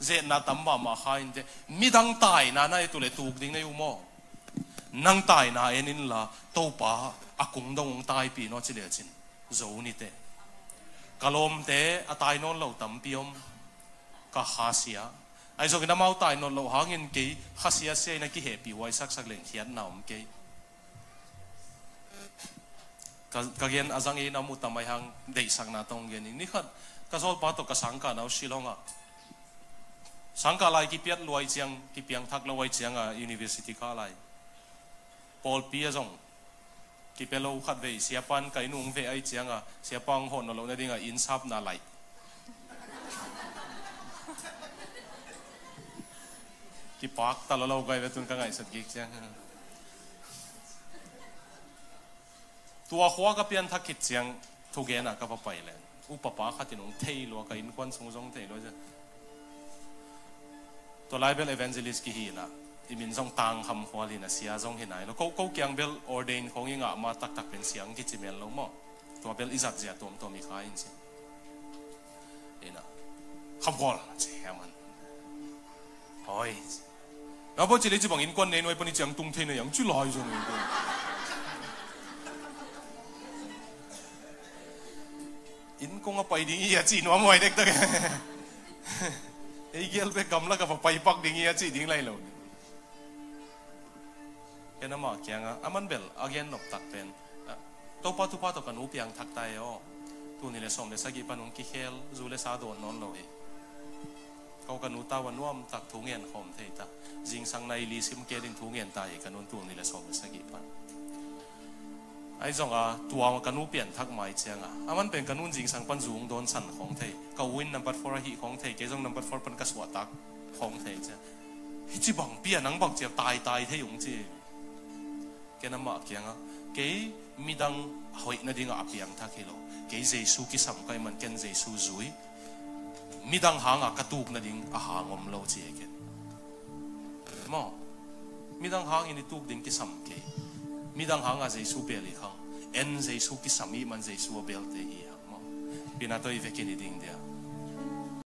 S1: เจน่าตั้มบ่ามาขาอินเตมีดังตายน่าไอ้ตัวเล็กตูกดิ้งในอุโมนังตายน่าเอ็นินละโตป้าอากุงดงตายปีนอจิเลจินโจนี่เตกะลมเตอตายนอนเหล่าตั้มปีอมกะฮาเสียไอ้ส่วนน้ำเอาตายนอนเหล่าหางเงินกี่ฮาเสียเสียนักกี่เหตุปีไว้สักเล่งเขียนหนาวกี่กะเงินอาจังเองน้ำมุตตะไม่หางเด็กสักนาตรงเงินนี่ขัดกะโซลปาตกกะสังกะน้าชิลองอ่ะสังกะลายกี่เปียดรวยเจียงกี่เปียงทักรวยเจียงอ่ะ University ข้าลายปอลปีอ่ะจงกี่เปโลขัดเวเสียปันไก่นุ่งเวไอเจียงอ่ะเสียปังหอนเราเนี่ยดิ้งอ่ะอินซับนาไลกี่ปากตลอดเราไกลไปตุนกังไงสักกี่เจียงตัวหัวก็เปลี่ยนทักกิจเจียงทุกเย็นอ่ะก็ไปเลยอุปปาขัดที่นุ่งเทยลัวกับอินควันทรงเทยลัวจ้ะตัวไลเบลเอเวนเจลิสกี่ฮีน่ะที่มินทรงตังคำหัวลินะเสียทรงเห็นไหนแล้วเขาเกี่ยงเบลออเดนของยังอ่ะมาตักเป็นเสียงกิจเมลแล้วมั้งตัวเบลอิจัดเสียตัวมีขายอินสินี่นะคำหัวเสียมันโอ้ยแล้วพอจะได้จะบังอินควันเนนไว้ปนิจังตุงเทนอย่างจุลอยจังเลยอินคงเอาไปดิ้งยี่จีนว่าไม่เด็กตัวแกไอ้เกี่ยวไปกำลังกับไปปักดิ้งยี่จีดิ้งไรเราแค่นั้นมาเกี่ยงอ่ะมันเบลอาเกนนกตักเป็นตัวป้าตัวกันอุปยังทักตายอ๋อตัวนี้เลยส่งเลยสักกี่ปันงกิเคลจูเลยซาโดนนอนเลยเขากันอุตาวันว่ามตักทุ่งเงินหอมเทตาจิงสังในลีซิมเกดินทุ่งเงินตายกันนตัวนี้เลยส่งเลยสักกี่ปันไอ้จงอ่ะตัวกันอุปยังทักหมายเชียงอ่ะมันเป็นกันนุ่นจิงสังปันจูงโดนสั่นของเทก็วินนัมเบอร์4ฮีของเทเกจงนัมเบอร์4เป็นกระสวตักของเทเจ้าที่บังเปียนังบังเจียตายเทยงเจ้แกนั่นมาเกี่ยงอ่ะแกมีดังหอยนั่นดิ้งอ่ะเปียงทักเฮโลแกเจสูกิสัมไกมันแกนเจสูจุยมีดังหางอ่ะกระตุกนั่นดิ้งอ่ะหางอมโลเจแกมั้งมีดังหางอินดิตุกดิ้งกิสัมแกมีดังหางอ่ะเจสูเบลิขังเอ็นเจสูกิสัมอีมันเจสูเบลเตฮีอ่ะมั้งปีนั้นตัวอีเวกินดิ้งเดีย